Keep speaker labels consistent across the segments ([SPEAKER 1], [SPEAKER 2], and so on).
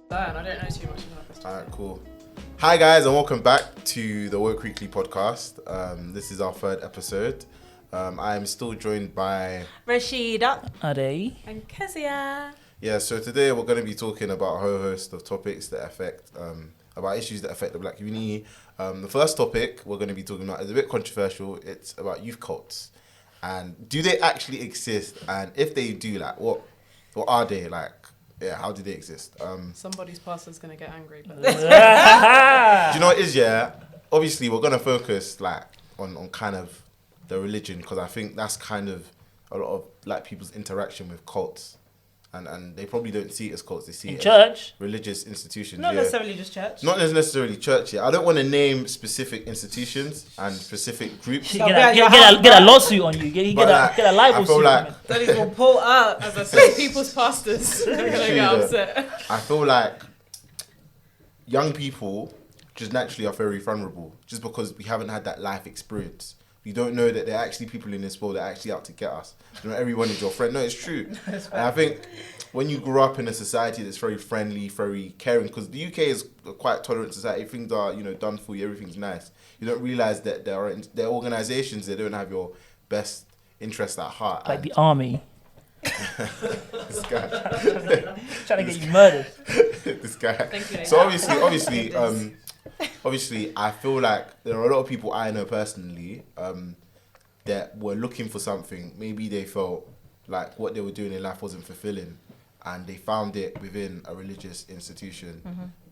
[SPEAKER 1] Burn, I don't know too much about this.
[SPEAKER 2] Alright, cool. Hi guys, and welcome back to the Woke Weekly podcast. This is our third episode. I am still joined by
[SPEAKER 3] Rashida.
[SPEAKER 4] Ade.
[SPEAKER 3] And Kezia.
[SPEAKER 2] Yeah, so today we're going to be talking about a whole host of topics that affect, about issues that affect the black community. The first topic we're going to be talking about is a bit controversial. It's about youth cults. And do they actually exist? And if they do, like, what are they? Like, yeah, how do they exist?
[SPEAKER 1] Somebody's pastor's gonna get angry, but
[SPEAKER 2] Do you know what it is, yeah? Obviously, we're going to focus, like, on kind of the religion, because I think that's kind of a lot of, like, people's interaction with cults. And they probably don't see it as cults, they see
[SPEAKER 4] In
[SPEAKER 2] it
[SPEAKER 4] church?
[SPEAKER 2] as religious institutions.
[SPEAKER 3] Not
[SPEAKER 2] yeah.
[SPEAKER 3] necessarily just church.
[SPEAKER 2] Not necessarily church, yeah. I don't want to name specific institutions and specific groups.
[SPEAKER 4] Get a lawsuit on you. Get a libel
[SPEAKER 2] I feel
[SPEAKER 4] suit.
[SPEAKER 2] like
[SPEAKER 3] Daddy's will pull up.
[SPEAKER 1] as I say, people's pastors are gonna
[SPEAKER 2] True
[SPEAKER 1] get
[SPEAKER 2] that.
[SPEAKER 1] upset.
[SPEAKER 2] I feel like young people just naturally are very vulnerable, just because we haven't had that life experience. We don't know that there are actually people in this world that are actually out to get us. You know, everyone is your friend. No, it's true. And I think when you grow up in a society that's very friendly, very caring, because the UK is a quite tolerant society. Things are, done for you. Everything's nice. You don't realize that there are organizations that don't have your best interests at heart.
[SPEAKER 4] Like
[SPEAKER 2] And
[SPEAKER 4] the army.
[SPEAKER 2] this guy.
[SPEAKER 4] Trying to get you murdered.
[SPEAKER 2] This guy.
[SPEAKER 1] Thank you.
[SPEAKER 2] So obviously, I feel like there are a lot of people I know personally that were looking for something. Maybe they felt like what they were doing in life wasn't fulfilling, and they found it within a religious institution.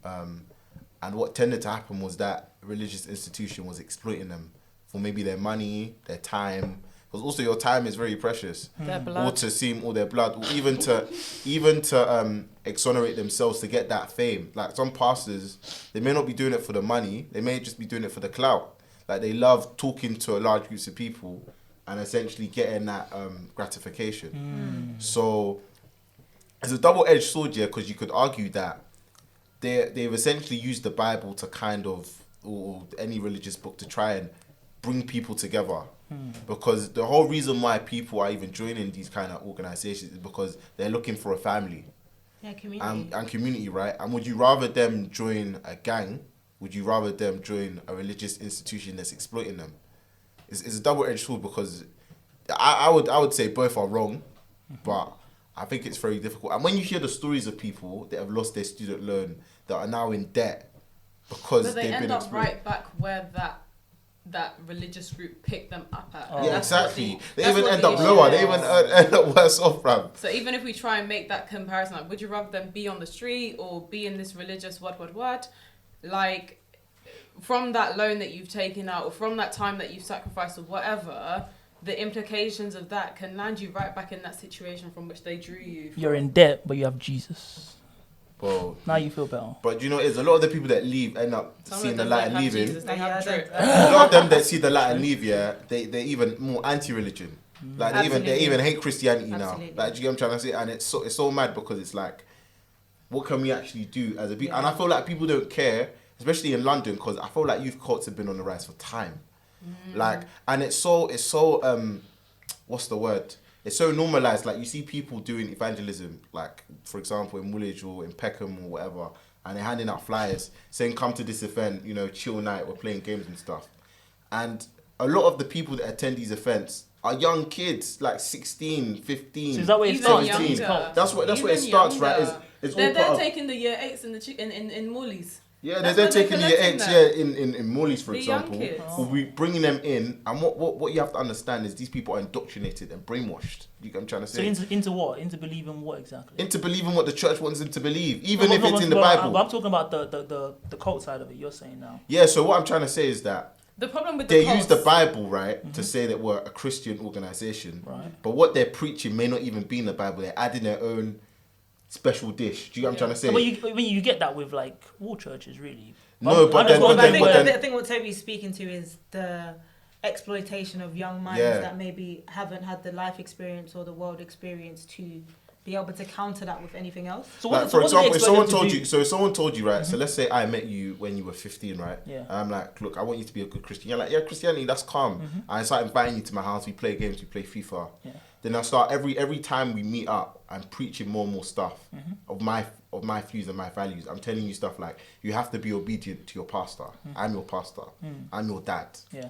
[SPEAKER 2] And what tended to happen was that religious institution was exploiting them for maybe their money, their time. Because also your time is very precious.
[SPEAKER 1] Their
[SPEAKER 2] Or
[SPEAKER 1] blood.
[SPEAKER 2] to seem, or their blood, or even to exonerate themselves to get that fame. Like some pastors, they may not be doing it for the money, they may just be doing it for the clout. Like they love talking to a large groups of people and essentially getting that gratification. So it's a double-edged sword here, because you could argue that they've essentially used the Bible to kind of, or any religious book, to try and bring people together. Because the whole reason why people are even joining these kind of organizations is because they're looking for a family
[SPEAKER 3] Yeah, community.
[SPEAKER 2] and community, right? And would you rather them join a gang? Would you rather them join a religious institution that's exploiting them? It's a double-edged sword, because I would say both are wrong, but I think it's very difficult. And when you hear the stories of people that have lost their student loan, that are now in debt because
[SPEAKER 1] But they
[SPEAKER 2] they've
[SPEAKER 1] end
[SPEAKER 2] been
[SPEAKER 1] up
[SPEAKER 2] exploited.
[SPEAKER 1] right back where that religious group picked them up at.
[SPEAKER 4] Oh.
[SPEAKER 1] And
[SPEAKER 2] Yeah,
[SPEAKER 1] that's what
[SPEAKER 2] exactly. They
[SPEAKER 1] that's
[SPEAKER 2] even
[SPEAKER 1] what
[SPEAKER 2] end
[SPEAKER 1] the
[SPEAKER 2] up
[SPEAKER 1] issue
[SPEAKER 2] lower.
[SPEAKER 1] is.
[SPEAKER 2] They even end up worse off, bruv.
[SPEAKER 1] So even if we try and make that comparison, like, would you rather them be on the street or be in this religious what? Like, from that loan that you've taken out, or from that time that you've sacrificed, or whatever, the implications of that can land you right back in that situation from which they drew you.
[SPEAKER 4] You're in debt, but you have Jesus.
[SPEAKER 2] Well,
[SPEAKER 4] Now you feel better.
[SPEAKER 2] but you know, it's a lot of the people that leave end up
[SPEAKER 1] Some
[SPEAKER 2] seeing
[SPEAKER 1] of
[SPEAKER 2] the
[SPEAKER 1] them
[SPEAKER 2] light
[SPEAKER 1] don't
[SPEAKER 2] and
[SPEAKER 1] have
[SPEAKER 2] leaving.
[SPEAKER 1] Jesus, they
[SPEAKER 3] Yeah,
[SPEAKER 1] have
[SPEAKER 3] I
[SPEAKER 1] drip.
[SPEAKER 2] A lot of them that see the light and leave, yeah, they're even more anti-religion. Like they
[SPEAKER 3] Absolutely.
[SPEAKER 2] even hate Christianity
[SPEAKER 3] Absolutely.
[SPEAKER 2] now. Like, do you get what I'm trying to say? And it's so mad, because it's like, what can we actually do as a people? And I feel like people don't care, especially in London, because I feel like youth cults have been on the rise for time. Like, and it's so what's the word? It's so normalized. Like, you see people doing evangelism, like, for example, in Woolwich or in Peckham or whatever, and they're handing out flyers saying, come to this event, chill night, we're playing games and stuff. And a lot of the people that attend these events are young kids, like 16, 15,
[SPEAKER 4] So is that what it
[SPEAKER 1] Even
[SPEAKER 4] starts?
[SPEAKER 1] younger.
[SPEAKER 2] That's what it
[SPEAKER 1] Even
[SPEAKER 2] starts, right?
[SPEAKER 1] younger.
[SPEAKER 2] It's
[SPEAKER 1] They're
[SPEAKER 2] all part of,
[SPEAKER 1] taking the year 8s in Morley's.
[SPEAKER 2] yeah,
[SPEAKER 1] That's
[SPEAKER 2] they're
[SPEAKER 1] when they're
[SPEAKER 2] taking the
[SPEAKER 1] collecting
[SPEAKER 2] X,
[SPEAKER 1] that.
[SPEAKER 2] yeah, in Morley's, for
[SPEAKER 1] The young
[SPEAKER 2] example.
[SPEAKER 1] kids.
[SPEAKER 2] We'll be bringing them in, and what you have to understand is these people are indoctrinated and brainwashed. You get what I'm trying to
[SPEAKER 4] So
[SPEAKER 2] say?
[SPEAKER 4] into what? Into believing what exactly?
[SPEAKER 2] Into believing what the church wants them to believe, even
[SPEAKER 4] No,
[SPEAKER 2] if it's in the
[SPEAKER 4] but
[SPEAKER 2] Bible.
[SPEAKER 4] I'm talking about the cult side of it. You're saying now.
[SPEAKER 2] Yeah, so what I'm trying to say is that
[SPEAKER 1] The problem with the
[SPEAKER 2] they
[SPEAKER 1] cults,
[SPEAKER 2] use the Bible, right, to say that we're a Christian organization.
[SPEAKER 4] Right.
[SPEAKER 2] But what they're preaching may not even be in the Bible. They're adding their own special dish. Do you get what I'm trying to say?
[SPEAKER 4] But you get that with like all churches, really.
[SPEAKER 2] No, but then-
[SPEAKER 3] Well,
[SPEAKER 2] but then-
[SPEAKER 3] I think what Toby's speaking to is the exploitation of young minds
[SPEAKER 2] Yeah.
[SPEAKER 3] that maybe haven't had the life experience or the world experience to be able to counter that with anything else.
[SPEAKER 4] So
[SPEAKER 2] Like,
[SPEAKER 4] what,
[SPEAKER 2] for
[SPEAKER 4] so what do they
[SPEAKER 2] example, if
[SPEAKER 4] expect
[SPEAKER 2] someone
[SPEAKER 4] them to
[SPEAKER 2] told
[SPEAKER 4] do?
[SPEAKER 2] you, so if someone told you, right, so let's say I met you when you were 15, right?
[SPEAKER 4] Yeah.
[SPEAKER 2] And I'm like, look, I want you to be a good Christian. You're like, yeah, Christianity, that's calm. And I start inviting you to my house, we play games, we play FIFA.
[SPEAKER 4] Yeah.
[SPEAKER 2] then I start every time we meet up, I'm preaching more and more stuff of my views and my values. I'm telling you stuff like, you have to be obedient to your pastor. I'm your pastor. I'm your dad.
[SPEAKER 4] Yeah.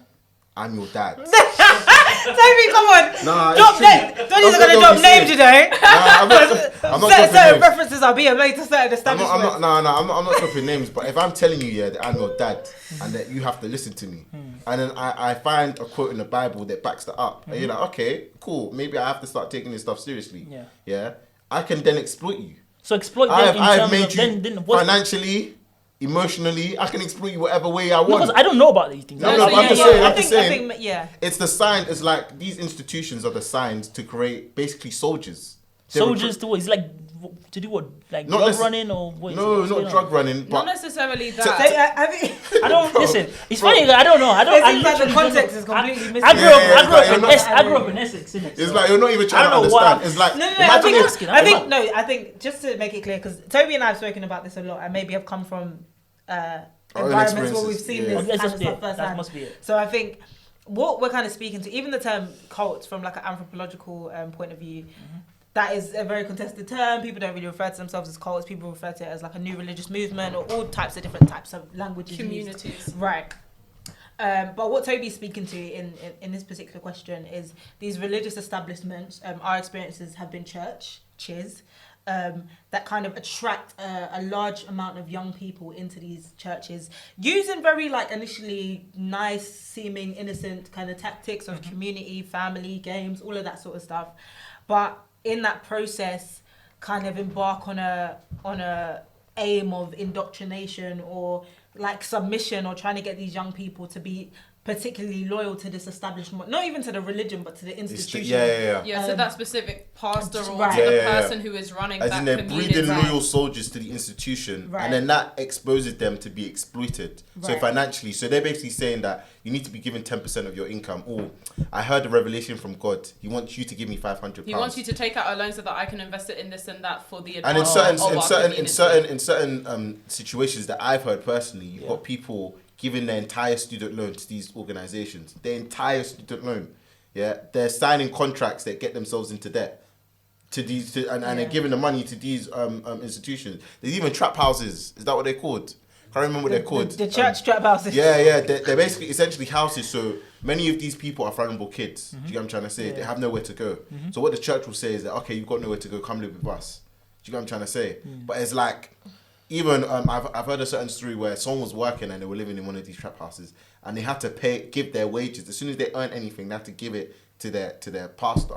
[SPEAKER 2] I'm your dad.
[SPEAKER 3] Toby, come on.
[SPEAKER 2] Nah,
[SPEAKER 3] Drop
[SPEAKER 2] it's
[SPEAKER 3] names.
[SPEAKER 2] true.
[SPEAKER 3] Tony's
[SPEAKER 2] Don't
[SPEAKER 3] gonna
[SPEAKER 2] be
[SPEAKER 3] drop names
[SPEAKER 2] serious.
[SPEAKER 3] today.
[SPEAKER 2] Nah, I'm not dropping
[SPEAKER 3] Certain
[SPEAKER 2] names.
[SPEAKER 3] references are being made to certain establishments.
[SPEAKER 2] I'm not dropping names, but if I'm telling you, that I'm your dad and that you have to listen to me, and then I find a quote in the Bible that backs that up, and you're like, okay, cool, maybe I have to start taking this stuff seriously. Yeah, I can then exploit you.
[SPEAKER 4] So exploit them
[SPEAKER 2] I've
[SPEAKER 4] in
[SPEAKER 2] made
[SPEAKER 4] terms
[SPEAKER 2] you
[SPEAKER 4] of then what's
[SPEAKER 2] financially, emotionally. I can exploit you whatever way I want.
[SPEAKER 4] because I don't know about these things.
[SPEAKER 2] No,
[SPEAKER 4] I-
[SPEAKER 2] no,
[SPEAKER 4] I-
[SPEAKER 2] I'm just
[SPEAKER 4] I-
[SPEAKER 2] saying,
[SPEAKER 3] I
[SPEAKER 2] I'm
[SPEAKER 3] think,
[SPEAKER 2] just saying.
[SPEAKER 3] I think, yeah.
[SPEAKER 2] It's the sign. It's like these institutions are the signs to create basically soldiers. They
[SPEAKER 4] soldiers to what? It's like to do what? Like
[SPEAKER 2] Not
[SPEAKER 4] drug
[SPEAKER 2] necess-
[SPEAKER 4] running or what? is it?
[SPEAKER 2] No,
[SPEAKER 4] What's going
[SPEAKER 2] not
[SPEAKER 4] on?
[SPEAKER 2] drug running,
[SPEAKER 1] Not
[SPEAKER 2] but
[SPEAKER 1] necessarily
[SPEAKER 3] So,
[SPEAKER 1] that.
[SPEAKER 3] I think
[SPEAKER 4] I don't
[SPEAKER 2] Bro,
[SPEAKER 4] listen. It's
[SPEAKER 2] bro.
[SPEAKER 4] funny. I don't know. I don't.
[SPEAKER 3] it
[SPEAKER 4] I
[SPEAKER 3] seems like the
[SPEAKER 4] literally don't
[SPEAKER 3] context
[SPEAKER 4] know.
[SPEAKER 3] is completely missing.
[SPEAKER 4] I grew up.
[SPEAKER 2] Yeah,
[SPEAKER 4] I grew
[SPEAKER 2] but
[SPEAKER 4] up in
[SPEAKER 2] you're
[SPEAKER 4] Es-
[SPEAKER 3] not-
[SPEAKER 4] I grew up in Essex. Innit?
[SPEAKER 2] it's
[SPEAKER 4] So-
[SPEAKER 2] like you're not even trying
[SPEAKER 4] I
[SPEAKER 2] to
[SPEAKER 4] don't know what
[SPEAKER 2] understand. It's like
[SPEAKER 3] No, I
[SPEAKER 2] imagine
[SPEAKER 3] think,
[SPEAKER 2] if
[SPEAKER 3] I think no, I think just to make it clear, because Toby and I have spoken about this a lot, and maybe have come from
[SPEAKER 2] Our own
[SPEAKER 3] environments where we've
[SPEAKER 2] experiences,
[SPEAKER 3] seen
[SPEAKER 2] yeah.
[SPEAKER 3] this
[SPEAKER 4] Oh, that's
[SPEAKER 3] kind
[SPEAKER 4] just
[SPEAKER 3] of
[SPEAKER 4] it.
[SPEAKER 3] stuff
[SPEAKER 4] That
[SPEAKER 3] firsthand.
[SPEAKER 4] must be it.
[SPEAKER 3] So I think what we're kind of speaking to, even the term cult from like an anthropological point of view, that is a very contested term. People don't really refer to themselves as cults. People refer to it as like a new religious movement or all types of different types of languages used.
[SPEAKER 1] Communities.
[SPEAKER 3] Right. But what Toby's speaking to in this particular question is these religious establishments. Our experiences have been churches that kind of attract a large amount of young people into these churches using very like initially nice seeming innocent kind of tactics of community, family, games, all of that sort of stuff. But in that process, kind of embark on a aim of indoctrination or like submission or trying to get these young people to be particularly loyal to this establishment, not even to the religion but to the institution.
[SPEAKER 1] Yeah, so
[SPEAKER 3] Um,
[SPEAKER 1] that specific pastor or
[SPEAKER 3] right.
[SPEAKER 1] to the
[SPEAKER 2] Yeah.
[SPEAKER 1] person who is running
[SPEAKER 2] as
[SPEAKER 1] that
[SPEAKER 2] in they're
[SPEAKER 1] community.
[SPEAKER 2] breeding
[SPEAKER 3] Right.
[SPEAKER 2] loyal soldiers to the institution,
[SPEAKER 3] Right.
[SPEAKER 2] and then that exposes them to be exploited. So
[SPEAKER 3] Right.
[SPEAKER 2] financially, so they're basically saying that you need to be given 10% of your income. Oh, I heard a revelation from God. He wants you to give me £500.
[SPEAKER 1] He wants you to take out a loan so that I can invest it in this and that for the
[SPEAKER 2] And in
[SPEAKER 1] advancement
[SPEAKER 2] certain,
[SPEAKER 1] of
[SPEAKER 2] in
[SPEAKER 1] our
[SPEAKER 2] certain,
[SPEAKER 1] community.
[SPEAKER 2] in certain situations that I've heard personally, you've got people giving their entire student loan to these organizations. Their entire student loan, yeah, they're signing contracts that get themselves into debt to these, and they're giving the money to these institutions. There's even trap houses. Is that what they're called? Can't remember what they're called.
[SPEAKER 3] The church trap houses.
[SPEAKER 2] Yeah, they're basically essentially houses. So many of these people are vulnerable kids. Do you get what I'm trying to say? They have nowhere to go. So what the church will say is that, okay, you've got nowhere to go, come live with us. Do you get what I'm trying to say? But it's like, even I've heard a certain story where someone was working and they were living in one of these trap houses and they had to give their wages. As soon as they earn anything, they had to give it to their pastor.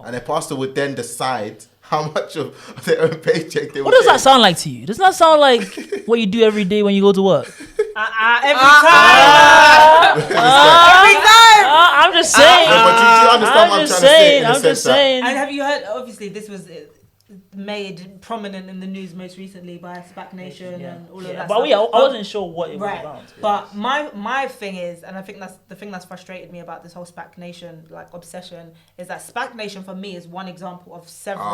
[SPEAKER 2] And their pastor would then decide how much of their own paycheck they would
[SPEAKER 4] What does that
[SPEAKER 2] take.
[SPEAKER 4] sound like to you? Doesn't that sound like what you do every day when you go to work?
[SPEAKER 3] Every time. Every time.
[SPEAKER 4] I'm just saying.
[SPEAKER 2] No, but do you understand what I'm trying to say? In the
[SPEAKER 4] I'm
[SPEAKER 2] sense
[SPEAKER 4] just
[SPEAKER 2] that-
[SPEAKER 4] saying.
[SPEAKER 3] And have you heard? Obviously, this was made prominent in the news most recently by SPAC Nation and all of that.
[SPEAKER 4] But
[SPEAKER 3] stuff.
[SPEAKER 4] I wasn't sure what it was
[SPEAKER 3] Right,
[SPEAKER 4] about.
[SPEAKER 3] but my thing is, and I think that's the thing that's frustrated me about this whole SPAC Nation like obsession, is that SPAC Nation for me is one example of several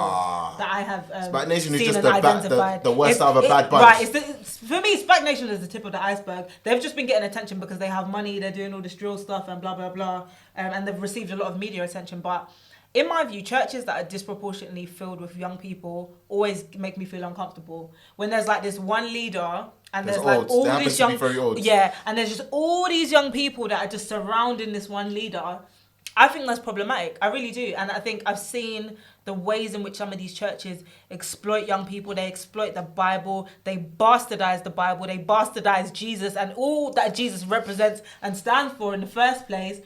[SPEAKER 3] that I have
[SPEAKER 2] SPAC Nation is
[SPEAKER 3] seen
[SPEAKER 2] just
[SPEAKER 3] and
[SPEAKER 2] the bad-
[SPEAKER 3] identified.
[SPEAKER 2] the worst out of a bad bunch.
[SPEAKER 3] Right, for me, SPAC Nation is the tip of the iceberg. They've just been getting attention because they have money, they're doing all this drill stuff and blah blah blah, and they've received a lot of media attention, but. In my view, churches that are disproportionately filled with young people always make me feel uncomfortable. When there's like this one leader and there's like
[SPEAKER 2] old.
[SPEAKER 3] all
[SPEAKER 2] They happen
[SPEAKER 3] these
[SPEAKER 2] to be
[SPEAKER 3] young,
[SPEAKER 2] very old.
[SPEAKER 3] yeah, and there's just all these young people that are just surrounding this one leader. I think that's problematic. I really do, and I think I've seen the ways in which some of these churches exploit young people. They exploit the Bible. They bastardize the Bible. They bastardize Jesus and all that Jesus represents and stands for in the first place,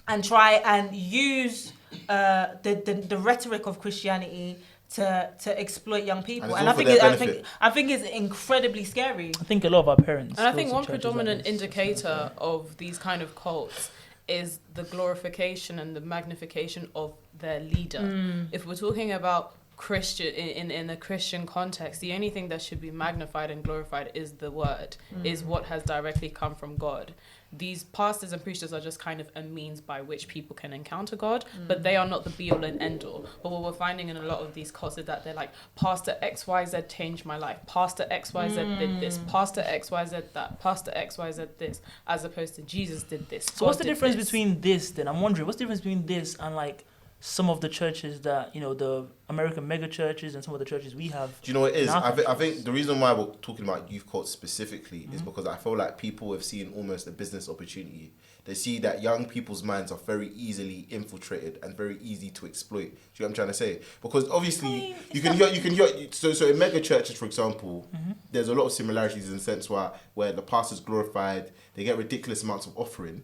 [SPEAKER 3] and try and use the rhetoric of Christianity to exploit young people,
[SPEAKER 2] And
[SPEAKER 3] and
[SPEAKER 2] it's
[SPEAKER 3] I
[SPEAKER 2] all
[SPEAKER 3] think
[SPEAKER 2] for their
[SPEAKER 3] I think
[SPEAKER 2] benefit.
[SPEAKER 3] I think it's incredibly scary.
[SPEAKER 4] I think a lot of our parents.
[SPEAKER 1] And I
[SPEAKER 4] go
[SPEAKER 1] think
[SPEAKER 4] to
[SPEAKER 1] one
[SPEAKER 4] churches
[SPEAKER 1] predominant
[SPEAKER 4] like this.
[SPEAKER 1] indicator of these kind of cults is the glorification and the magnification of their leader. If we're talking about Christian in a Christian context, the only thing that should be magnified and glorified is the word, is what has directly come from God. These pastors and preachers are just kind of a means by which people can encounter God, but they are not the be all and end all. But what we're finding in a lot of these cults is that they're like, Pastor XYZ changed my life, Pastor XYZ did this, Pastor XYZ that, Pastor XYZ this, as opposed to Jesus did this.
[SPEAKER 4] So what's
[SPEAKER 1] God
[SPEAKER 4] the
[SPEAKER 1] did
[SPEAKER 4] difference
[SPEAKER 1] this.
[SPEAKER 4] between this then? I'm wondering, what's the difference between this and like some of the churches that, the American mega churches and some of the churches we have.
[SPEAKER 2] Do you know what it is?
[SPEAKER 4] in Africa.
[SPEAKER 2] I think the reason why we're talking about youth cults specifically is because I feel like people have seen almost a business opportunity. They see that young people's minds are very easily infiltrated and very easy to exploit. Do you know what I'm trying to say? Because obviously you can hear. So in mega churches, for example, there's a lot of similarities in the sense where the pastor's glorified, they get ridiculous amounts of offering,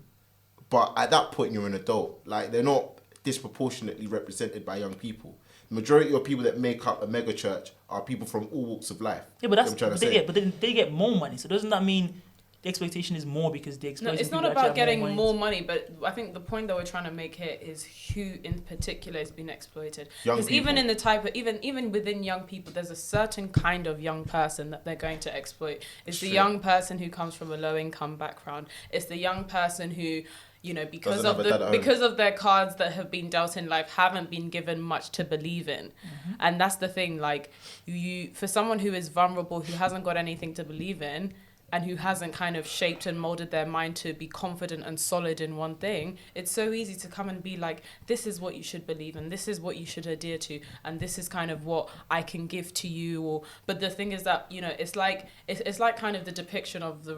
[SPEAKER 2] but at that point you're an adult. Like, they're not disproportionately represented by young people. The majority of people that make up a mega church are people from all walks of life.
[SPEAKER 4] Yeah, but
[SPEAKER 2] I'm trying to say.
[SPEAKER 4] but they get more money. So doesn't that mean the expectation is more because the
[SPEAKER 1] No,
[SPEAKER 4] expectation?
[SPEAKER 1] it's not about getting more money, but I think the point that we're trying to make here is who in particular is being exploited.
[SPEAKER 2] Young
[SPEAKER 1] Because even
[SPEAKER 2] people.
[SPEAKER 1] in the type of even within young people, there's a certain kind of young person that they're going to exploit. It's the
[SPEAKER 2] True.
[SPEAKER 1] young person who comes from a low income background. It's the young person who, because
[SPEAKER 2] Doesn't have a dad at home.
[SPEAKER 1] because of their cards that have been dealt in life, haven't been given much to believe in. And that's the thing. Like, you for someone who is vulnerable, who hasn't got anything to believe in, and who hasn't kind of shaped and molded their mind to be confident and solid in one thing, it's so easy to come and be like, this is what you should believe in, this is what you should adhere to, and this is kind of what I can give to you. But the thing is that, it's like kind of the depiction of the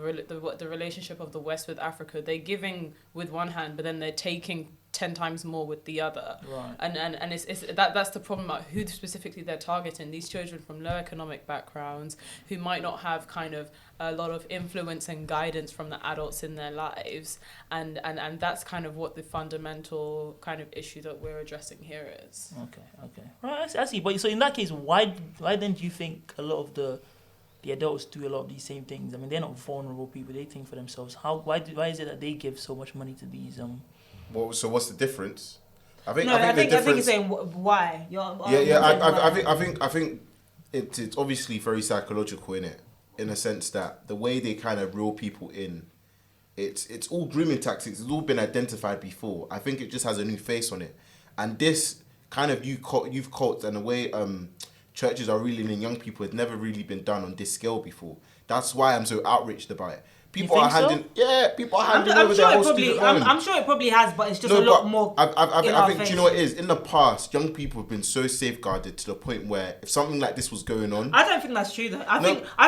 [SPEAKER 1] relationship of the West with Africa. They're giving with one hand, but then they're taking 10 times more with the other.
[SPEAKER 4] Right.
[SPEAKER 1] And that's the problem about who specifically they're targeting. These children from low economic backgrounds who might not have kind of a lot of influence and guidance from the adults in their lives, and that's kind of what the fundamental kind of issue that we're addressing here is.
[SPEAKER 4] Okay. Right, I see. But so in that case, why then do you think a lot of the adults do a lot of these same things? I mean, they're not vulnerable people. They think for themselves. Why is it that they give so much money to these
[SPEAKER 2] So what's the difference? I think
[SPEAKER 3] you're saying why.
[SPEAKER 2] I think it's obviously very psychological in a sense that the way they kind of reel people in, it's all grooming tactics. It's all been identified before. I think it just has a new face on it, and this kind of youth cults and the way churches are reeling in young people has never really been done on this scale before. That's why I'm so outraged about it. People are handing over their whole student loan.
[SPEAKER 3] I'm sure it probably has, but it's just a lot more.
[SPEAKER 2] I think, do you know what it is? In the past, young people have been so safeguarded to the point where if something like this was going on,
[SPEAKER 3] I don't think that's true though. I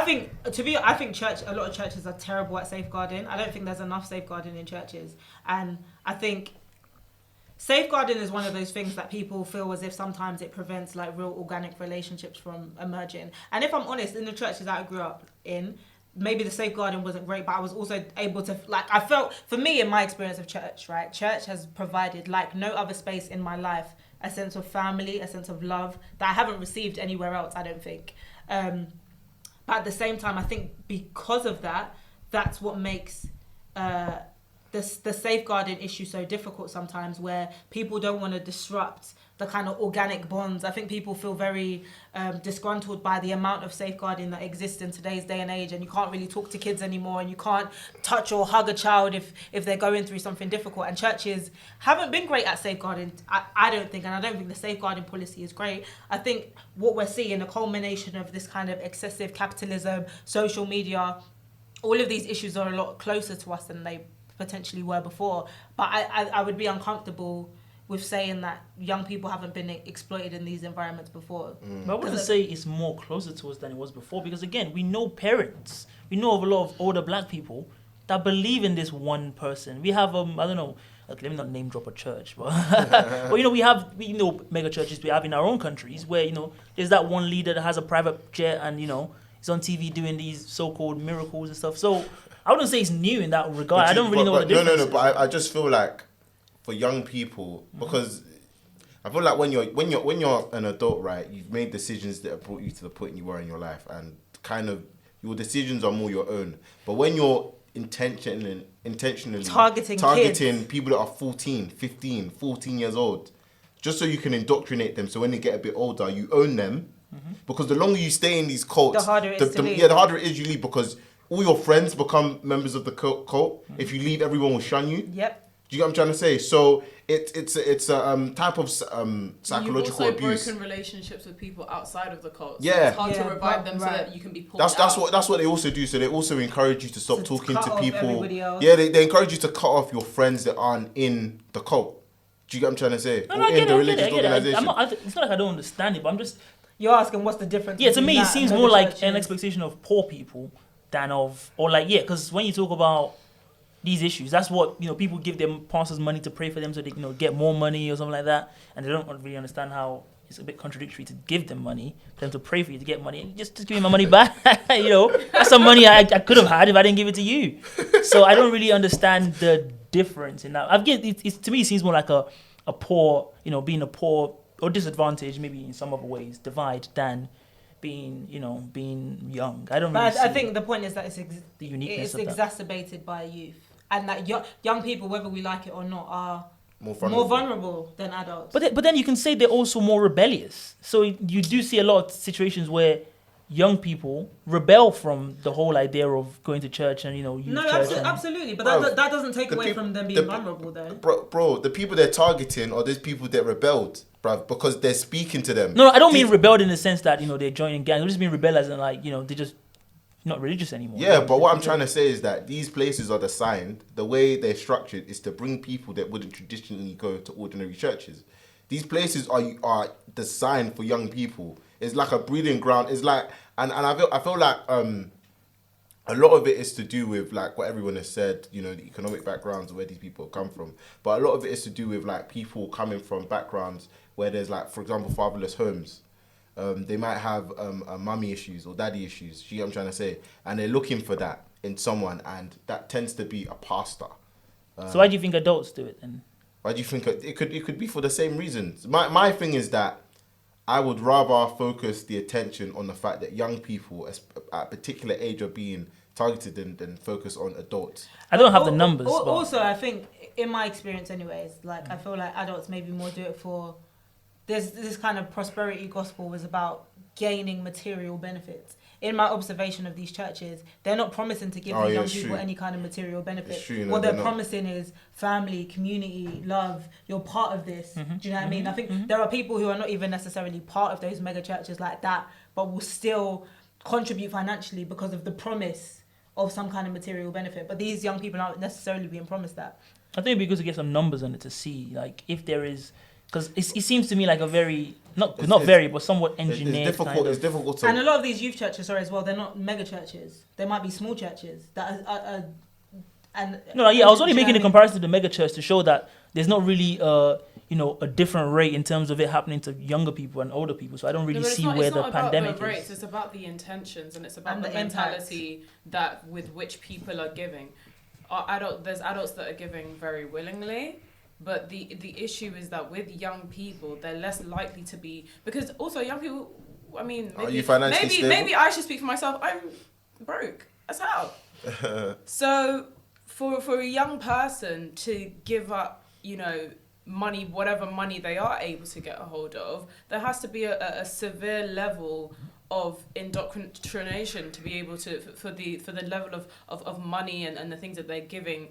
[SPEAKER 3] think a lot of churches are terrible at safeguarding. I don't think there's enough safeguarding in churches, and I think safeguarding is one of those things that people feel as if sometimes it prevents like real organic relationships from emerging. And if I'm honest, in the churches that I grew up in, maybe the safeguarding wasn't great, but I was also able to, I felt, for me, in my experience of church, right, church has provided, like no other space in my life, a sense of family, a sense of love that I haven't received anywhere else, I don't think. But at the same time, I think because of that, that's what makes the safeguarding issue so difficult sometimes, where people don't want to disrupt the kind of organic bonds. I think people feel very disgruntled by the amount of safeguarding that exists in today's day and age, and you can't really talk to kids anymore, and you can't touch or hug a child if they're going through something difficult. And churches haven't been great at safeguarding, I don't think, and I don't think the safeguarding policy is great. I think what we're seeing, a culmination of this kind of excessive capitalism, social media, all of these issues are a lot closer to us than they potentially were before. But I would be uncomfortable with saying that young people haven't been exploited in these environments before.
[SPEAKER 4] But I wouldn't say it's more closer to us than it was before, because again, we know parents, we know of a lot of older black people that believe in this one person. We have, I don't know, let me not name drop a church, but, but we have mega churches we have in our own countries where, there's that one leader that has a private jet and, he's on TV doing these so-called miracles and stuff. So I wouldn't say it's new in that regard. I don't really know what the difference is.
[SPEAKER 2] But I just feel like for young people, because I feel like when you're an adult, right, you've made decisions that have brought you to the point you are in your life, and kind of your decisions are more your own. But when you're intentionally targeting people that are 14 years old, just so you can indoctrinate them, so when they get a bit older, you own them. Because the longer you stay in these cults,
[SPEAKER 3] the harder it is to leave.
[SPEAKER 2] Yeah, the harder it is you leave, because all your friends become members of the cult. If you leave, everyone will shun you.
[SPEAKER 3] Yep.
[SPEAKER 2] Do you get what I'm trying to say? So it's a type of psychological
[SPEAKER 1] You've also
[SPEAKER 2] abuse.
[SPEAKER 1] broken relationships with people outside of the cult. So
[SPEAKER 2] Yeah.
[SPEAKER 1] it's hard to revive them so that you can be pulled
[SPEAKER 2] That's
[SPEAKER 1] out.
[SPEAKER 2] what they also do. So they also encourage you to stop talking
[SPEAKER 3] cut
[SPEAKER 2] to
[SPEAKER 3] off
[SPEAKER 2] people.
[SPEAKER 3] everybody else.
[SPEAKER 2] Yeah, they encourage you to cut off your friends that aren't in the cult. Do you get what I'm trying to say?
[SPEAKER 4] No,
[SPEAKER 2] Or
[SPEAKER 4] no, I
[SPEAKER 2] in
[SPEAKER 4] get
[SPEAKER 2] the
[SPEAKER 4] it.
[SPEAKER 2] religious
[SPEAKER 4] I get it.
[SPEAKER 2] organization.
[SPEAKER 4] I'm not, it's not like I don't understand it, but I'm just
[SPEAKER 3] You're asking what's the difference?
[SPEAKER 4] yeah. To
[SPEAKER 3] between
[SPEAKER 4] me, it
[SPEAKER 3] that
[SPEAKER 4] seems
[SPEAKER 3] and
[SPEAKER 4] more
[SPEAKER 3] the
[SPEAKER 4] like
[SPEAKER 3] churches?
[SPEAKER 4] an expectation of poor people than of or like yeah. Because when you talk about these issues, that's what people give their pastors money to pray for them so they get more money or something like that, and they don't really understand how it's a bit contradictory to give them money for them to pray for you to get money and just give me my money back. That's some money I could have had if I didn't give it to you. So I don't really understand the difference in that. It's to me it seems more like a poor being a poor or disadvantaged maybe in some other ways divide than being being young. I don't really
[SPEAKER 3] But I
[SPEAKER 4] see
[SPEAKER 3] think the point is that
[SPEAKER 4] the uniqueness
[SPEAKER 3] it's
[SPEAKER 4] of that.
[SPEAKER 3] exacerbated by youth, and that young people, whether we like it or not, are
[SPEAKER 2] More
[SPEAKER 3] vulnerable than adults.
[SPEAKER 4] But then you can say they're also more rebellious. So you do see a lot of situations where young people rebel from the whole idea of going to church and youth
[SPEAKER 3] no,
[SPEAKER 4] church.
[SPEAKER 3] absolutely. But
[SPEAKER 2] Bro,
[SPEAKER 3] that doesn't take
[SPEAKER 2] the
[SPEAKER 3] away
[SPEAKER 2] peop-
[SPEAKER 3] from them
[SPEAKER 2] the
[SPEAKER 3] being
[SPEAKER 2] pe-
[SPEAKER 3] vulnerable, though.
[SPEAKER 2] Bro, the people they're targeting are those people that rebelled, bruv, because they're speaking to them.
[SPEAKER 4] No, I don't mean
[SPEAKER 2] These-
[SPEAKER 4] rebelled in the sense that they're joining gangs. I just mean rebel as in they're just not religious anymore.
[SPEAKER 2] Yeah, but what I'm trying to say is that these places are designed, the way they're structured is to bring people that wouldn't traditionally go to ordinary churches. These places are designed for young people. It's like a breeding ground. It's like, and I feel like a lot of it is to do with like what everyone has said, the economic backgrounds where these people come from. But a lot of it is to do with like people coming from backgrounds where there's like, for example, fatherless homes. They might have mummy issues or daddy issues. You get what I'm trying to say? And they're looking for that in someone, and that tends to be a pastor.
[SPEAKER 4] So why do you think adults do it then?
[SPEAKER 2] Why do you think it could be for the same reasons? My thing is that I would rather focus the attention on the fact that young people at a particular age are being targeted than focus on adults.
[SPEAKER 4] I don't have the numbers. but
[SPEAKER 3] Also, I think in my experience, anyways, like I feel like adults maybe more do it for. There's this kind of prosperity gospel was about gaining material benefits. In my observation of these churches, they're not promising to give the young people
[SPEAKER 2] true.
[SPEAKER 3] any kind of material benefit.
[SPEAKER 2] It's true, no,
[SPEAKER 3] What they're
[SPEAKER 2] they're not.
[SPEAKER 3] promising is family, community, love. You're part of this. Do you know what I mean? I think there are people who are not even necessarily part of those mega churches like that, but will still contribute financially because of the promise of some kind of material benefit. But these young people aren't necessarily being promised that.
[SPEAKER 4] I think it'd be good to get some numbers on it to see like if there is, because it seems to me like a very but somewhat engineered
[SPEAKER 2] It's difficult.
[SPEAKER 4] kind of.
[SPEAKER 2] It's difficult to.
[SPEAKER 3] And a lot of these youth churches are as well. They're not mega churches. They might be small churches that are and
[SPEAKER 4] No, yeah, I was only
[SPEAKER 3] do you know
[SPEAKER 4] making a
[SPEAKER 3] what I mean?
[SPEAKER 4] comparison to the mega church to show that there's not really a different rate in terms of it happening to younger people and older people. So I don't really
[SPEAKER 1] No, but
[SPEAKER 4] see where the
[SPEAKER 1] about
[SPEAKER 4] pandemic
[SPEAKER 1] the rates,
[SPEAKER 4] is.
[SPEAKER 1] it's about the intentions and it's about
[SPEAKER 3] And
[SPEAKER 1] the
[SPEAKER 3] the impact.
[SPEAKER 1] mentality that with which people are giving. There's adults that are giving very willingly, but the issue is that with young people, they're less likely to be, because also young people, I mean,
[SPEAKER 2] Are you financially stable?
[SPEAKER 1] maybe I should speak for myself. I'm broke as hell. So for a young person to give up, money, whatever money they are able to get a hold of, there has to be a severe level of indoctrination to be able to for the level of money and the things that they're giving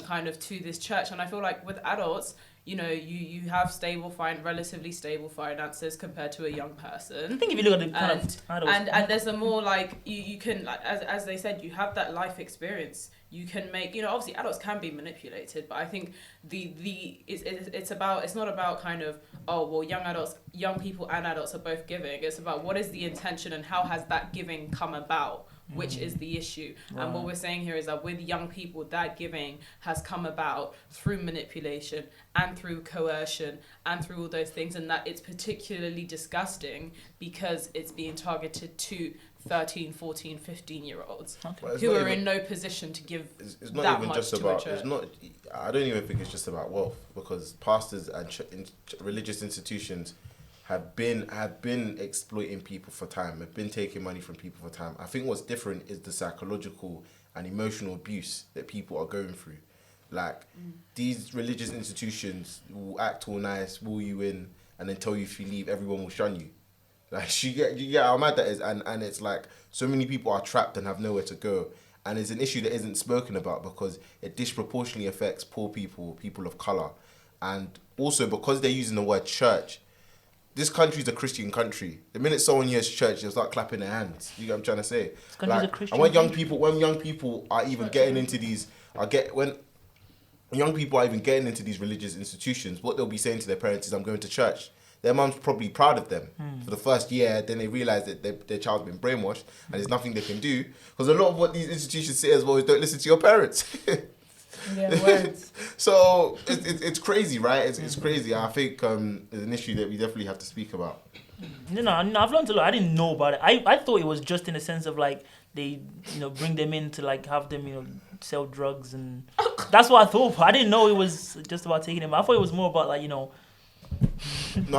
[SPEAKER 1] kind of to this church. And I feel like with adults, you have relatively stable finances compared to a young person.
[SPEAKER 4] I think if you look at the kind of adults,
[SPEAKER 1] And there's a more like you can, like as they said, you have that life experience. You can make, obviously adults can be manipulated, but I think it's not about kind of, oh well, young people and adults are both giving. It's about what is the intention and how has that giving come about, which is the issue.
[SPEAKER 4] Right.
[SPEAKER 1] And what we're saying here is that with young people, that giving has come about through manipulation and through coercion and through all those things, and that it's particularly disgusting because it's being targeted to 13, 14, 15-year-olds
[SPEAKER 2] But it's
[SPEAKER 1] who
[SPEAKER 2] not
[SPEAKER 1] are
[SPEAKER 2] even-
[SPEAKER 1] in no position to give
[SPEAKER 2] It's not
[SPEAKER 1] that
[SPEAKER 2] even
[SPEAKER 1] much
[SPEAKER 2] just
[SPEAKER 1] to
[SPEAKER 2] about.
[SPEAKER 1] a church.
[SPEAKER 2] It's not. I don't even think it's just about wealth, because pastors and religious institutions have been exploiting people for time. Have been taking money from people for time. I think what's different is the psychological and emotional abuse that people are going through. Like these religious institutions will act all nice, woo you in, and then tell you if you leave, everyone will shun you. Like you get how mad that is, and it's like so many people are trapped and have nowhere to go, and it's an issue that isn't spoken about because it disproportionately affects poor people, people of color, and also because they're using the word church. This country's a Christian country. The minute someone hears church, they'll start clapping their hands. You get what I'm trying to say?
[SPEAKER 4] country's a Christian
[SPEAKER 2] and when young
[SPEAKER 4] country.
[SPEAKER 2] people are even getting into these, young people are even getting into these religious institutions, what they'll be saying to their parents is, I'm going to church. Their mum's probably proud of them for the first year. Then they realise that their child's been brainwashed and there's nothing they can do. Because a lot of what these institutions say as well is, don't listen to your parents.
[SPEAKER 3] Yeah, words.
[SPEAKER 2] So it's crazy, right? It's crazy. I think it's an issue that we definitely have to speak about.
[SPEAKER 4] No, I've learned a lot. I didn't know about it. I thought it was just in the sense of like they, bring them in to like have them, sell drugs, and that's what I thought. But I didn't know it was just about taking them. I thought it was more about like,
[SPEAKER 2] No.
[SPEAKER 4] sounds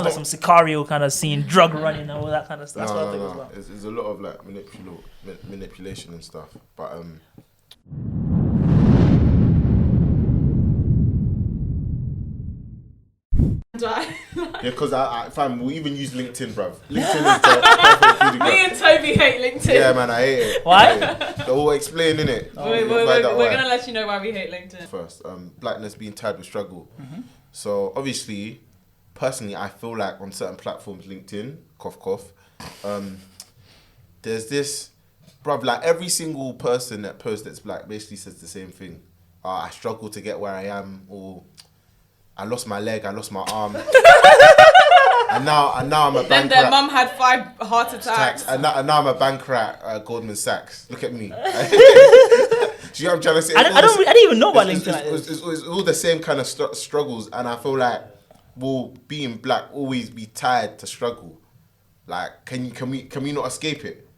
[SPEAKER 4] like some Sicario kind of scene, drug running and all that kind of stuff. That's what I think it was about.
[SPEAKER 2] There's a lot of like manipulation and stuff, but yeah, because we'll even use LinkedIn, bruv. LinkedIn is the perfect feeding ground.
[SPEAKER 1] Me and Toby hate LinkedIn.
[SPEAKER 2] Yeah, man, I hate it.
[SPEAKER 4] Why?
[SPEAKER 2] They're all explaining it.
[SPEAKER 1] We're gonna let you know why we hate LinkedIn.
[SPEAKER 2] First, blackness being tied with struggle. So obviously, personally, I feel like on certain platforms, LinkedIn, cough cough, there's this, bruv, like every single person that posts that's black basically says the same thing. I struggle to get where I am, or I lost my leg, I lost my arm. and now I'm a banker.
[SPEAKER 1] Then their mum had 5 heart attacks.
[SPEAKER 2] And now I'm a banker at Goldman Sachs. Look at me. Do you know what I'm trying to say?
[SPEAKER 4] I didn't even know about LinkedIn.
[SPEAKER 2] It's all the same kind of struggles, and I feel like will being black always be tied to struggle. Like, can we not escape it?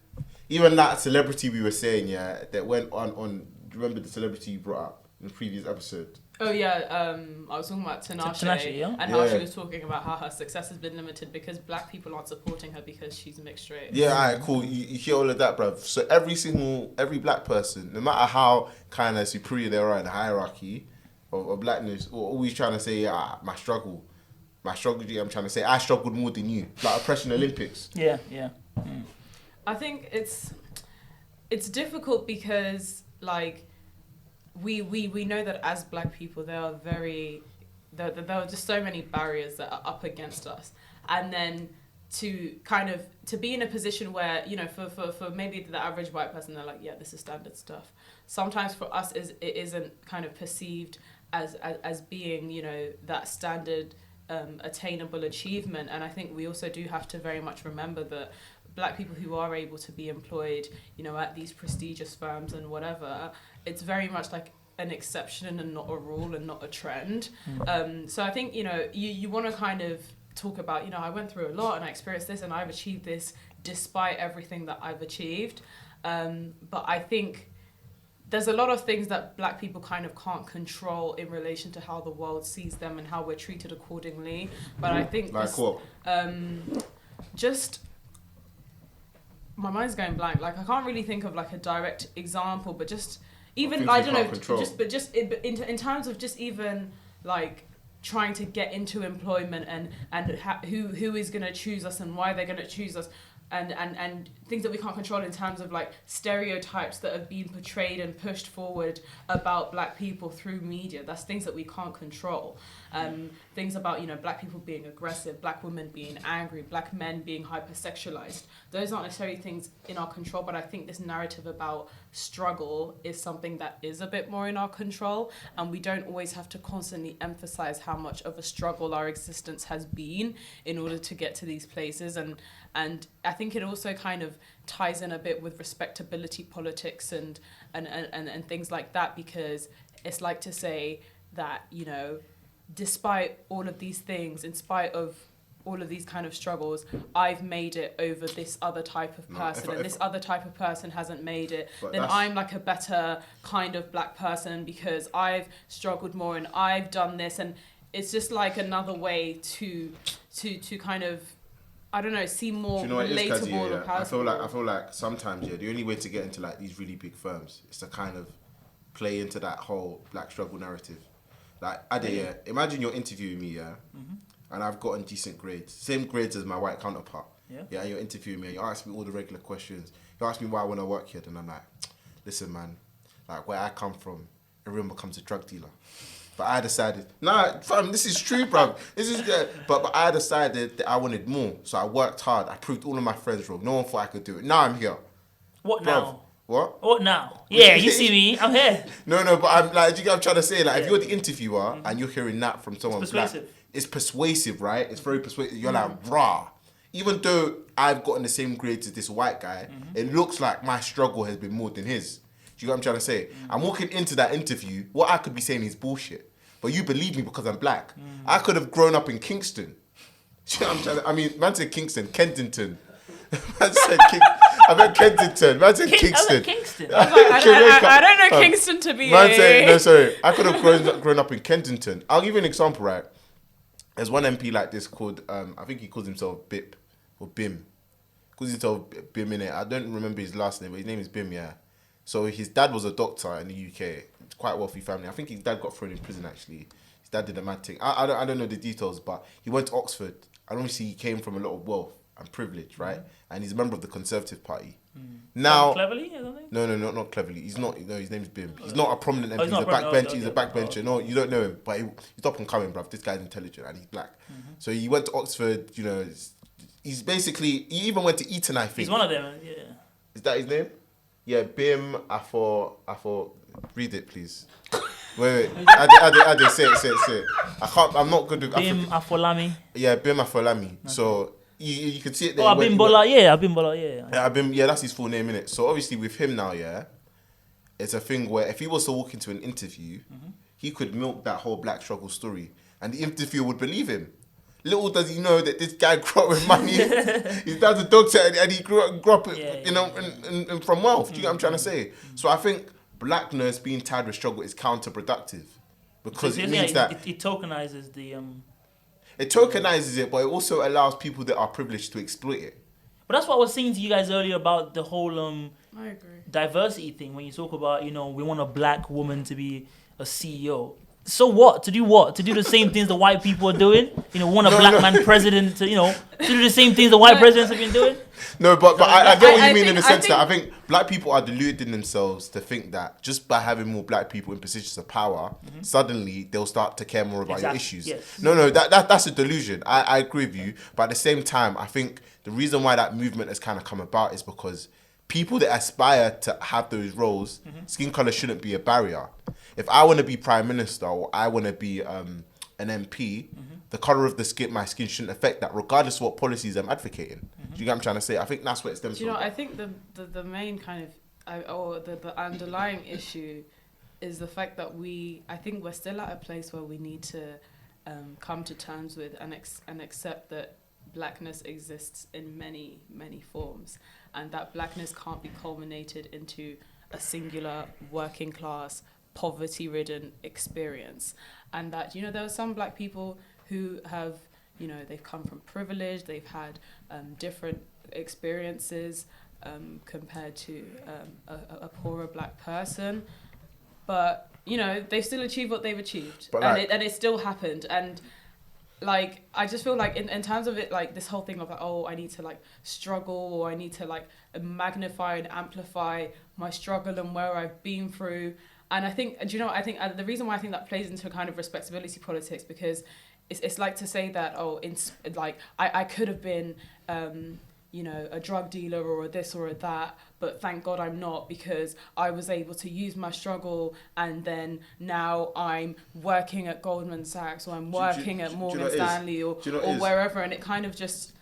[SPEAKER 2] Even that celebrity we were saying, that went on. Remember the celebrity you brought up in the previous episode?
[SPEAKER 1] Oh yeah, I was talking about Tinashe, and how she was talking about how her success has been limited because black people aren't supporting her because she's mixed race.
[SPEAKER 2] Yeah, alright, cool. You hear all of that, bruv. So every black person, no matter how kind of superior they are in the hierarchy of blackness, are always trying to say, my struggle. I'm trying to say, I struggled more than you. Like Oppression Olympics.
[SPEAKER 4] Yeah.
[SPEAKER 1] I think it's difficult because like we know that as black people there are just so many barriers that are up against us, and then to be in a position where for maybe the average white person they're like, yeah, this is standard stuff. Sometimes for us it isn't kind of perceived as being that standard attainable achievement. And I think we also do have to very much remember that black people who are able to be employed at these prestigious firms and whatever, it's very much like an exception and not a rule and not a trend. So I think you want to kind of talk about I went through a lot and I experienced this and I've achieved this despite everything that I've achieved, but I think there's a lot of things that black people kind of can't control in relation to how the world sees them and how we're treated accordingly. But I think just my mind's going blank. Like I can't really think of like a direct example, but just even I don't know, just in terms of just even like trying to get into employment and who is going to choose us and why they're going to choose us. And things that we can't control in terms of like stereotypes that have been portrayed and pushed forward about black people through media. That's things that we can't control. Things about black people being aggressive, black women being angry, black men being hypersexualized. Those aren't necessarily things in our control, but I think this narrative about struggle is something that is a bit more in our control, and we don't always have to constantly emphasize how much of a struggle our existence has been in order to get to these places. And I think it also kind of ties in a bit with respectability politics and things like that, because it's like to say that, despite all of these things, in spite of all of these kind of struggles, I've made it over this other type of person, and this other type of person hasn't made it, then I'm like a better kind of black person because I've struggled more and I've done this. And it's just like another way to kind of, I don't know, seem more relatable or palatable.
[SPEAKER 2] I feel like sometimes the only way to get into like these really big firms is to kind of play into that whole black struggle narrative. Like Ade, imagine you're interviewing me, and I've gotten decent grades, same grades as my white counterpart. Yeah, and you're interviewing me and you ask me all the regular questions. You ask me why I want to work here, and I'm like, listen, man, like where I come from, everyone becomes a drug dealer. But I decided, fam, this is true, bruv. This is good. But I decided that I wanted more. So I worked hard. I proved all of my friends wrong. No one thought I could do it. Now I'm here.
[SPEAKER 4] What
[SPEAKER 2] bruv,
[SPEAKER 4] now?
[SPEAKER 2] What?
[SPEAKER 4] What now? Yeah, you see me. I'm here.
[SPEAKER 2] No, but I'm like, do you get what I'm trying to say? Like, if you're the interviewer and you're hearing that from someone black,
[SPEAKER 4] persuasive.
[SPEAKER 2] it's persuasive, right? It's very persuasive. You're like, rah. Even though I've gotten the same grades as this white guy, it looks like my struggle has been more than his. Do you get what I'm trying to say? I'm walking into that interview, what I could be saying is bullshit. But you believe me because I'm black. I could have grown up in Kingston. Do you know what I'm trying to, I mean, man said Kingston, Kensington. Man said I meant Kensington. Man said Kingston.
[SPEAKER 4] Kingston.
[SPEAKER 1] I don't know Kingston to be
[SPEAKER 2] Man said, no, sorry. I could have grown up in Kensington. I'll give you an example, right? There's one MP like this called, I think he calls himself BIP or Bim. He calls himself Bim in it. I don't remember his last name, but his name is Bim, yeah. So his dad was a doctor in the UK. It's quite a wealthy family. I think his dad got thrown in prison, actually. His dad did a mad thing. I don't know the details, but he went to Oxford. And obviously he came from a lot of wealth and privilege, right? And he's a member of the Conservative Party. Now,
[SPEAKER 4] Cleverly or something?
[SPEAKER 2] no, not cleverly. He's not. No, his name's Bim. He's not a prominent MP.
[SPEAKER 4] he's
[SPEAKER 2] He's
[SPEAKER 4] not
[SPEAKER 2] a backbencher.
[SPEAKER 4] prominent.
[SPEAKER 2] He's a
[SPEAKER 4] Okay.
[SPEAKER 2] backbencher. No, you don't know him, but he's up and coming, bruv. This guy's intelligent and he's black. So he went to Oxford. You know, he's basically. He even went to Eton. I think
[SPEAKER 4] He's one of them. Yeah.
[SPEAKER 2] is that his name? Yeah, Bim. I thought. Read it, please. Wait. I did say it. I can't. I'm not good.
[SPEAKER 4] Bim Afolami.
[SPEAKER 2] Yeah, Bim Afolami. So you can see it there.
[SPEAKER 4] Oh,
[SPEAKER 2] He went-
[SPEAKER 4] Abimbola. Yeah, Abimbola. Yeah.
[SPEAKER 2] Yeah, that's his full name, innit? So obviously with him now, yeah, it's a thing where if he was to walk into an interview, he could milk that whole black struggle story and the interviewer would believe him. Little does he know that this guy grew up with money. His dad's a doctor and he grew up you know, in from wealth. Do you get what I'm trying to say? So I think blackness being tied with struggle is counterproductive because it means that
[SPEAKER 4] it tokenizes the
[SPEAKER 2] it tokenizes it, but it also allows people that are privileged to exploit it.
[SPEAKER 4] But that's what I was saying to you guys earlier about the whole
[SPEAKER 1] I agree.
[SPEAKER 4] diversity thing. When you talk about, you know, we want a black woman to be a CEO. So what? To do what? To do the same things the white people are doing? You know, want a black man president to, you know, to do the same things the white presidents have been doing?
[SPEAKER 2] No, but I get what
[SPEAKER 1] I
[SPEAKER 2] you mean in the
[SPEAKER 1] think-
[SPEAKER 2] sense that I think black people are deluding themselves to think that just by having more black people in positions of power, suddenly they'll start to care more about your
[SPEAKER 4] Exactly,
[SPEAKER 2] issues.
[SPEAKER 4] yes.
[SPEAKER 2] No, that's a delusion. I agree with you, but at the same time, I think the reason why that movement has kind of come about is because people that aspire to have those roles, skin color shouldn't be a barrier. If I want to be prime minister or I want to be an MP, the color of my skin shouldn't affect that, regardless of what policies I'm advocating. Do you get what I'm trying to say? I think that's what it stems
[SPEAKER 1] Do you know,
[SPEAKER 2] from.
[SPEAKER 1] I think the main kind of, the underlying issue is the fact that I think we're still at a place where we need to come to terms with and accept that blackness exists in many, many forms, and that blackness can't be culminated into a singular working class, poverty-ridden experience. And that, you know, there are some black people who have, you know, they've come from privilege, they've had different experiences compared to a poorer black person, but you know they've still achieved what they've achieved,
[SPEAKER 2] But
[SPEAKER 1] and it still happened. And like I just feel like in terms of it, like this whole thing of like, oh, I need to like struggle, or I need to like magnify and amplify my struggle and where I've been through. And I think, do you know, I think the reason why I think that plays into a kind of respectability politics, because it's like to say that, oh, like I could have been, you know, a drug dealer or a this or a that, but thank God I'm not, because I was able to use my struggle, and then now I'm working at Goldman Sachs, or I'm working at Morgan Stanley, or wherever, and it kind of just.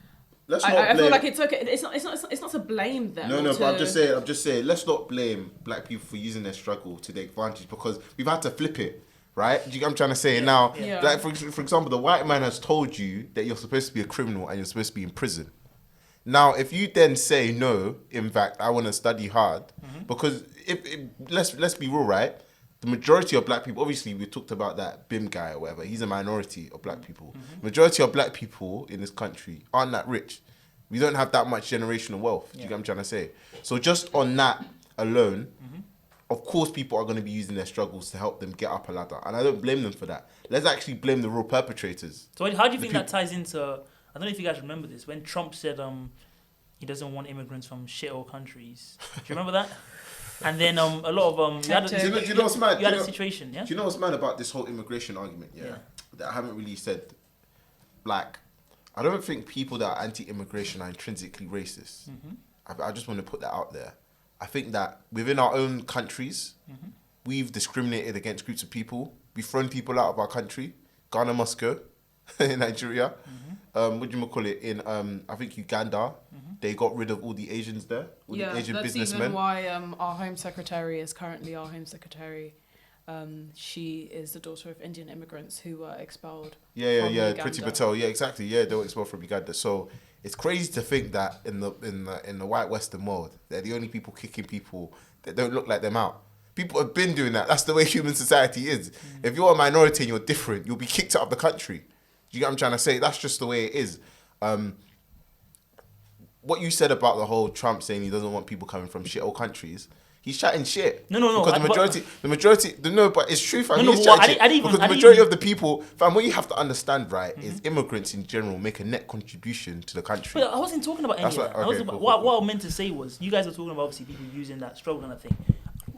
[SPEAKER 1] I feel like it's not to blame them.
[SPEAKER 2] No, but I'm just saying, let's not blame black people for using their struggle to their advantage, because we've had to flip it, right? Do you get what I'm trying to say? Now,
[SPEAKER 1] Yeah.
[SPEAKER 2] like for example, the white man has told you that you're supposed to be a criminal and you're supposed to be in prison. Now, if you then say no, in fact, I want to study hard, because let's be real, right? The majority of black people, obviously, we talked about that BIM guy or whatever. He's a minority of black people. Majority of black people in this country aren't that rich. We don't have that much generational wealth. Do you get what I'm trying to say? So just on that alone, of course, people are going to be using their struggles to help them get up a ladder, and I don't blame them for that. Let's actually blame the real perpetrators.
[SPEAKER 4] So how do you think that ties into? I don't know if you guys remember this when Trump said he doesn't want immigrants from shithole countries. Do you remember that? And then a lot of you had
[SPEAKER 2] Do you know what's mad?
[SPEAKER 4] You had a situation, yeah.
[SPEAKER 2] Do you know what's mad about this whole immigration argument? Yeah, that I haven't really said. Like, I don't think people that are anti-immigration are intrinsically racist. I just want to put that out there. I think that within our own countries, we've discriminated against groups of people. We've thrown people out of our country. Ghana must go in Nigeria. What do you call it? In I think Uganda, they got rid of all the Asians there, all the Asian
[SPEAKER 1] that's
[SPEAKER 2] businessmen.
[SPEAKER 1] even why our Home Secretary is currently our Home Secretary. She is the daughter of Indian immigrants who were expelled. from Uganda.
[SPEAKER 2] Priti Patel. Yeah, exactly. Yeah, they were expelled from Uganda. So it's crazy to think that in the white Western world, they're the only people kicking people that don't look like them out. People have been doing that. That's the way human society is. If you're a minority and you're different, you'll be kicked out of the country. Do you get what I'm trying to say? That's just the way it is. What you said about the whole Trump saying he doesn't want people coming from shithole countries, he's chatting shit.
[SPEAKER 4] No.
[SPEAKER 2] Because the majority, but it's true, fam.
[SPEAKER 4] No,
[SPEAKER 2] He's
[SPEAKER 4] but
[SPEAKER 2] chatting
[SPEAKER 4] I
[SPEAKER 2] shit.
[SPEAKER 4] didn't
[SPEAKER 2] Because the
[SPEAKER 4] even-
[SPEAKER 2] majority of the people, fam, what you have to understand, right, is immigrants in general make a net contribution to the country.
[SPEAKER 4] But I wasn't talking about any
[SPEAKER 2] That's
[SPEAKER 4] of
[SPEAKER 2] what-
[SPEAKER 4] that. I
[SPEAKER 2] okay,
[SPEAKER 4] was
[SPEAKER 2] cool,
[SPEAKER 4] about,
[SPEAKER 2] cool,
[SPEAKER 4] what I meant to say was, you guys were talking about obviously people using that struggle kind of thing.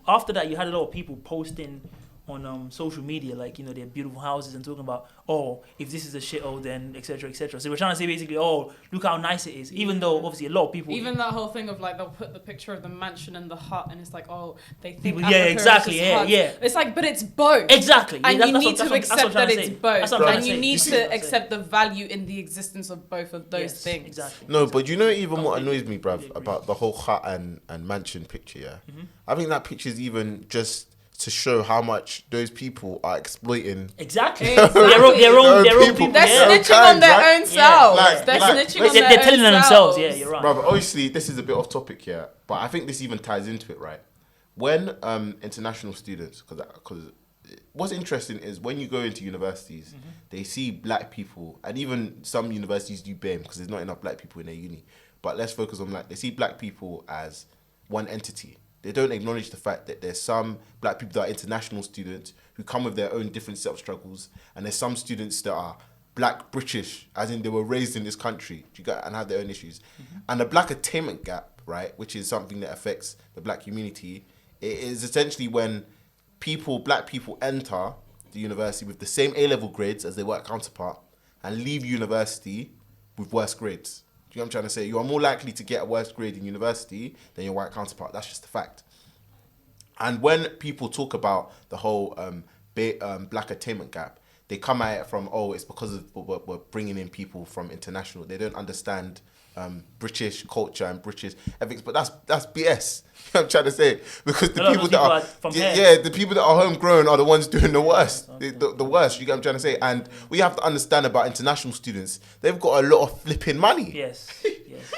[SPEAKER 4] After that, you had a lot of people posting on social media, like, their beautiful houses and talking about, oh, if this is a shithole, then etc. etc. So we're trying to say basically, oh, look how nice it is. Even though obviously a lot of people,
[SPEAKER 1] Even that whole thing of like they'll put the picture of the mansion and the hut, and it's like, oh, they think
[SPEAKER 4] People-
[SPEAKER 1] Africa
[SPEAKER 4] yeah, exactly,
[SPEAKER 1] is just
[SPEAKER 4] yeah,
[SPEAKER 1] huts.
[SPEAKER 4] yeah.
[SPEAKER 1] It's like, but it's both.
[SPEAKER 4] exactly,
[SPEAKER 1] And
[SPEAKER 4] Yeah,
[SPEAKER 1] you
[SPEAKER 4] that's
[SPEAKER 1] need
[SPEAKER 4] what-
[SPEAKER 1] to
[SPEAKER 4] that's what
[SPEAKER 1] accept
[SPEAKER 4] I'm
[SPEAKER 1] that
[SPEAKER 4] trying to
[SPEAKER 1] it's
[SPEAKER 4] say.
[SPEAKER 1] both,
[SPEAKER 4] That's what I'm trying
[SPEAKER 1] and
[SPEAKER 4] to
[SPEAKER 1] you
[SPEAKER 4] say.
[SPEAKER 1] need
[SPEAKER 4] see
[SPEAKER 1] to
[SPEAKER 4] what I'm saying?
[SPEAKER 1] accept the value in the existence of both of those
[SPEAKER 4] Yes,
[SPEAKER 1] things.
[SPEAKER 4] Exactly.
[SPEAKER 2] No, but you know even what
[SPEAKER 4] Completely-
[SPEAKER 2] annoys me, bruv,
[SPEAKER 4] completely agree.
[SPEAKER 2] about the whole hut and mansion picture, yeah? I think that picture is even just to show how much those people are exploiting.
[SPEAKER 4] Exactly.
[SPEAKER 1] Exactly.
[SPEAKER 4] Their own
[SPEAKER 2] There are
[SPEAKER 4] people.
[SPEAKER 2] people-
[SPEAKER 1] They're
[SPEAKER 2] Yeah.
[SPEAKER 1] snitching on their
[SPEAKER 2] Right?
[SPEAKER 1] own selves.
[SPEAKER 2] Like-
[SPEAKER 1] They're
[SPEAKER 2] like-
[SPEAKER 1] snitching
[SPEAKER 2] they're
[SPEAKER 1] on their
[SPEAKER 4] They're
[SPEAKER 1] own
[SPEAKER 4] telling on themselves. Yeah,
[SPEAKER 1] selves.
[SPEAKER 4] you're right.
[SPEAKER 2] Brother, obviously this is a bit off topic here, but I think this even ties into it, right? When international students, because what's interesting is when you go into universities, they see black people, and even some universities do BAME because there's not enough black people in their uni. But let's focus on they see black people as one entity. They don't acknowledge the fact that there's some black people that are international students who come with their own different set of struggles, and there's some students that are black British, as in they were raised in this country, and have their own issues. And the black attainment gap, right, which is something that affects the black community, it is essentially when black people enter the university with the same A-level grades as their white counterpart and leave university with worse grades. Do you know what I'm trying to say? You are more likely to get a worse grade in university than your white counterpart. That's just a fact. And when people talk about the whole black attainment gap, they come at it from, it's because of we're bringing in people from international. They don't understand British culture and British ethics, but that's BS. You know what I'm trying to say, because the
[SPEAKER 4] A lot of
[SPEAKER 2] people
[SPEAKER 4] those
[SPEAKER 2] that
[SPEAKER 4] people
[SPEAKER 2] are
[SPEAKER 4] are from here.
[SPEAKER 2] the people that are homegrown are the ones doing the worst, the worst. You get what I'm trying to say, and we have to understand about international students. They've got a lot of flipping money.
[SPEAKER 4] Yes.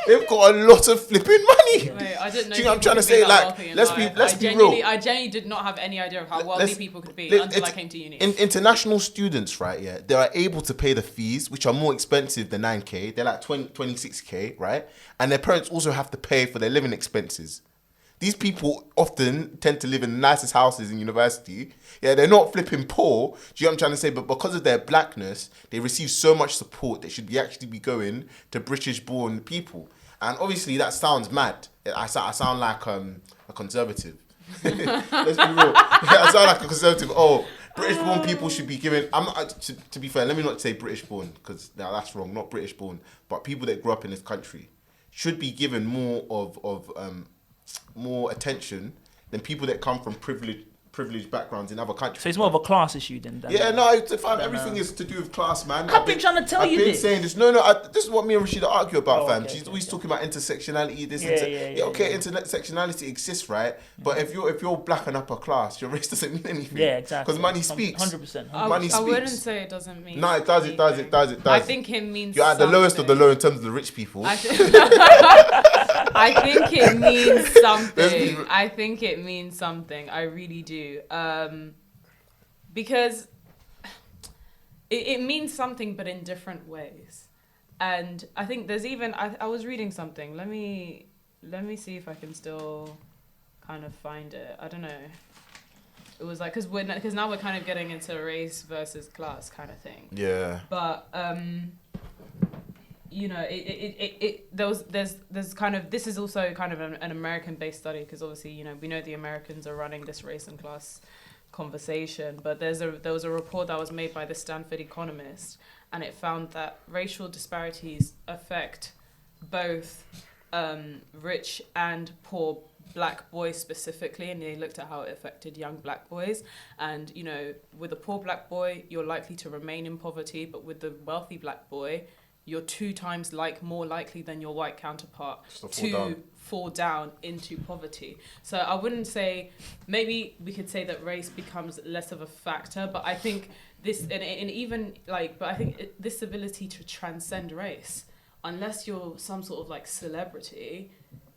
[SPEAKER 2] They've got a lot of flipping money.
[SPEAKER 1] Wait, I didn't know.
[SPEAKER 2] Do you know what I'm
[SPEAKER 1] people
[SPEAKER 2] trying to
[SPEAKER 1] could
[SPEAKER 2] say?
[SPEAKER 1] be that
[SPEAKER 2] Like,
[SPEAKER 1] wealthy in
[SPEAKER 2] let's
[SPEAKER 1] life.
[SPEAKER 2] be real.
[SPEAKER 1] I genuinely did not have any idea of how wealthy people could be until I came to uni.
[SPEAKER 2] International students, right, yeah, they are able to pay the fees, which are more expensive than 9K. They're like 26K, right? And their parents also have to pay for their living expenses. These people often tend to live in the nicest houses in university. Yeah, they're not flipping poor. Do you know what I'm trying to say? But because of their blackness, they receive so much support that should actually be going to British-born people. And obviously that sounds mad. I sound like a conservative. Let's be real. I sound like a conservative. British-born people should be given. I'm not, to be fair. Let me not say British-born because that's wrong. Not British-born, but people that grew up in this country should be given more of more attention than people that come from privileged backgrounds in other countries.
[SPEAKER 4] So it's more of a class issue than.
[SPEAKER 2] Yeah, no, everything is to do with class, man.
[SPEAKER 4] I've been trying to tell you
[SPEAKER 2] I've been
[SPEAKER 4] this.
[SPEAKER 2] saying this. No, this is what me and Rashida argue about, fam.
[SPEAKER 4] Okay,
[SPEAKER 2] She's
[SPEAKER 4] okay,
[SPEAKER 2] always talking about intersectionality.
[SPEAKER 4] Yeah.
[SPEAKER 2] Intersectionality exists, right? But if you're black and upper class, your race doesn't mean anything.
[SPEAKER 4] Yeah, exactly.
[SPEAKER 2] Because money speaks.
[SPEAKER 4] 100%.
[SPEAKER 2] Money
[SPEAKER 1] I wouldn't
[SPEAKER 2] speaks.
[SPEAKER 1] say it doesn't mean.
[SPEAKER 2] No, it does. It does. It does. It does.
[SPEAKER 1] I think it means.
[SPEAKER 2] You're at the lowest of the
[SPEAKER 1] something.
[SPEAKER 2] low in terms of the rich people.
[SPEAKER 1] I think it means something. I think it means something. I really do. Because it means something, but in different ways. And I think there's even. I was reading something. Let me see if I can still kind of find it. I don't know. It was like because now we're kind of getting into race versus class kind of thing.
[SPEAKER 2] Yeah.
[SPEAKER 1] But there's kind of, this is also kind of an American based study, because obviously we know the Americans are running this race and class conversation, but there was a report that was made by the Stanford Economist, and it found that racial disparities affect both rich and poor black boys specifically, and they looked at how it affected young black boys. And, you know, with a poor black boy, you're likely to remain in poverty, but with the wealthy black boy, you're 2 times more likely than your white counterpart to fall down into poverty. So I wouldn't say, maybe we could say that race becomes less of a factor, but I think this, and even like, but I think this ability to transcend race, unless you're some sort of like celebrity,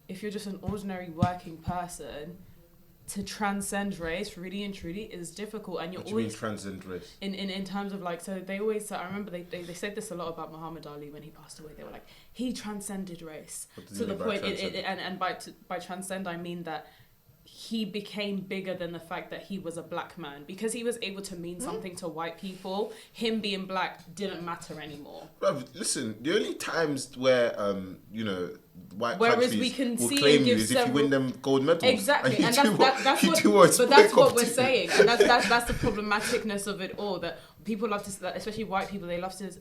[SPEAKER 1] if you're just an ordinary working person, to transcend race really and truly is difficult. And you're
[SPEAKER 2] What do you mean
[SPEAKER 1] always
[SPEAKER 2] transcend race?
[SPEAKER 1] in terms of like, so they always, I remember they said this a lot about Muhammad Ali when he passed away. They were like, he transcended race to the point, and by transcend I mean that he became bigger than the fact that he was a black man, because he was able to mean something to white people. Him being black didn't matter anymore.
[SPEAKER 2] Bruv, listen, the only times where you know, white
[SPEAKER 1] Whereas
[SPEAKER 2] countries
[SPEAKER 1] we can
[SPEAKER 2] will
[SPEAKER 1] see
[SPEAKER 2] claim
[SPEAKER 1] and
[SPEAKER 2] you
[SPEAKER 1] give
[SPEAKER 2] is if you win them gold medals.
[SPEAKER 1] Exactly, and that's
[SPEAKER 2] that's
[SPEAKER 1] what we're saying, and that's the problematicness of it all. That people love to, especially white people, they love to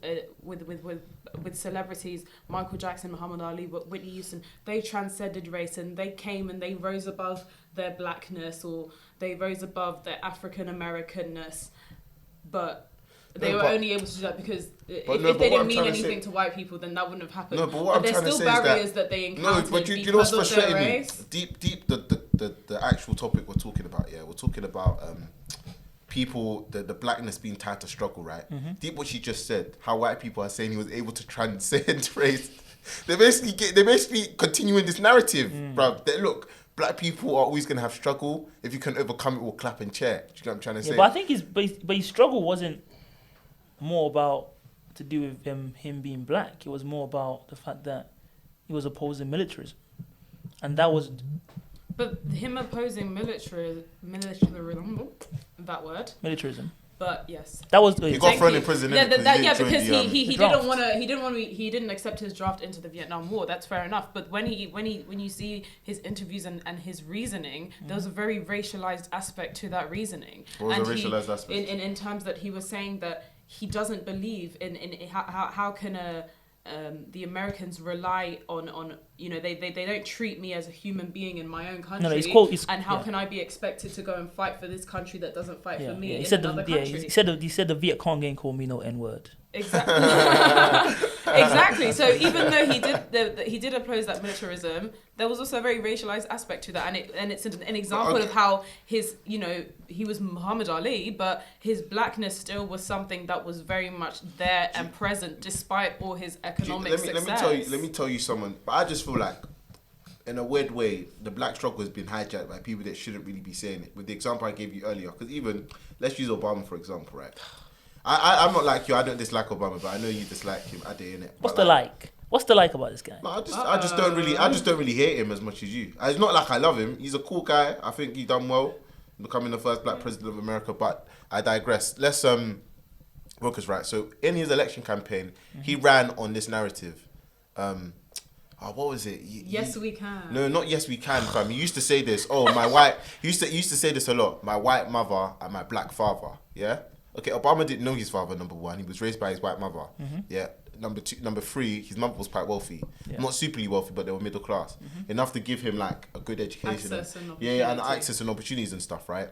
[SPEAKER 1] with celebrities, Michael Jackson, Muhammad Ali, Whitney Houston. They transcended race, and they came and they rose above their blackness, or they rose above their African Americanness, but they were only able to do that because if they didn't mean anything to white people, then that wouldn't have happened.
[SPEAKER 2] No, but what I'm
[SPEAKER 1] there's
[SPEAKER 2] trying to
[SPEAKER 1] still
[SPEAKER 2] say is
[SPEAKER 1] barriers
[SPEAKER 2] that
[SPEAKER 1] they encountered
[SPEAKER 2] but you know what's
[SPEAKER 1] because of their
[SPEAKER 2] frustrating me?
[SPEAKER 1] race.
[SPEAKER 2] Deep the actual topic we're talking about. Yeah, we're talking about people, the blackness being tied to struggle, right?
[SPEAKER 4] Mm-hmm.
[SPEAKER 2] Deep what she just said, how white people are saying he was able to transcend race. They're basically continuing this narrative, bruv. That look, black people are always gonna have struggle. If you can overcome it, we'll clap and cheer. Do you know what I'm trying to say?
[SPEAKER 4] But I think his struggle wasn't more about to do with him being black. It was more about the fact that he was opposing militarism, and that was.
[SPEAKER 1] But him opposing militarism, that word.
[SPEAKER 4] Militarism.
[SPEAKER 1] But yes,
[SPEAKER 4] That was.
[SPEAKER 2] He got thrown in prison.
[SPEAKER 1] Yeah,
[SPEAKER 2] because
[SPEAKER 1] he didn't accept his draft into the Vietnam War. That's fair enough. But when you see his interviews and his reasoning, there was a very racialized aspect to that reasoning.
[SPEAKER 2] What was the racialized aspect?
[SPEAKER 1] In terms that he was saying that he doesn't believe in how can the Americans rely on you know, they don't treat me as a human being in my own country. And how can I be expected to go and fight for this country that doesn't fight for me in another country?
[SPEAKER 4] He said the Viet Cong ain't called me no N-word.
[SPEAKER 1] Exactly. Exactly. So even though he did oppose that militarism, there was also a very racialized aspect to that, and it's an example of how his, you know, he was Muhammad Ali, but his blackness still was something that was very much there and present despite all his economic success.
[SPEAKER 2] Let me tell you someone. But I just feel like, in a weird way, the black struggle has been hijacked by people that shouldn't really be saying it. With the example I gave you earlier, because even let's use Obama for example, right? I'm not like you. I don't dislike Obama, but I know you dislike him. I did, innit?
[SPEAKER 4] What's the like? What's the like about this guy?
[SPEAKER 2] No, I just don't really hate him as much as you. It's not like I love him. He's a cool guy. I think he done well becoming the first black president of America. But I digress. Let's Roker's right. So in his election campaign, he ran on this narrative. What was it?
[SPEAKER 1] Yes, we can.
[SPEAKER 2] No, not yes, we can, fam. He used to say this. Oh, my white. He used to say this a lot. My white mother and my black father. Yeah. Okay, Obama didn't know his father, number one. He was raised by his white mother. Yeah. Number three, his mother was quite wealthy.
[SPEAKER 4] Yeah.
[SPEAKER 2] Not superly wealthy, but they were middle class. Enough to give him like a good education. And access and opportunities and stuff, right?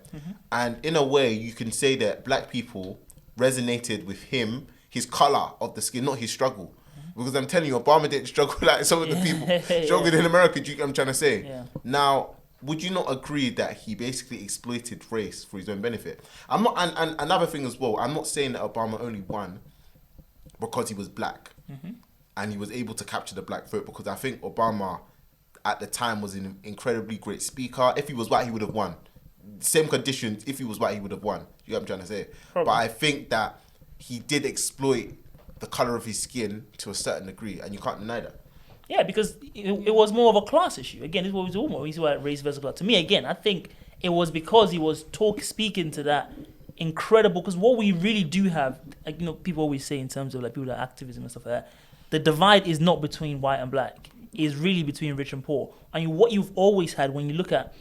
[SPEAKER 2] And in a way, you can say that black people resonated with him, his colour of the skin, not his struggle. Because I'm telling you, Obama didn't struggle like some of the people struggled in America. Do you get what I'm trying to say?
[SPEAKER 4] Yeah.
[SPEAKER 2] Now, would you not agree that he basically exploited race for his own benefit? I'm not, and another thing as well, I'm not saying that Obama only won because he was black and he was able to capture the black vote, because I think Obama at the time was an incredibly great speaker. If he was white, he would have won. Same conditions, if he was white, he would have won. You know what I'm trying to say?
[SPEAKER 4] Probably.
[SPEAKER 2] But I think that he did exploit the colour of his skin to a certain degree, and you can't deny that.
[SPEAKER 4] Yeah, because it was more of a class issue. Again, this is what we talking about. He's about race versus class. To me, again, I think it was because he was speaking to that incredible. Because what we really do have, like, you know, people always say in terms of like people that activism and stuff like that, the divide is not between white and black. It is really between rich and poor. And what you've always had when you look at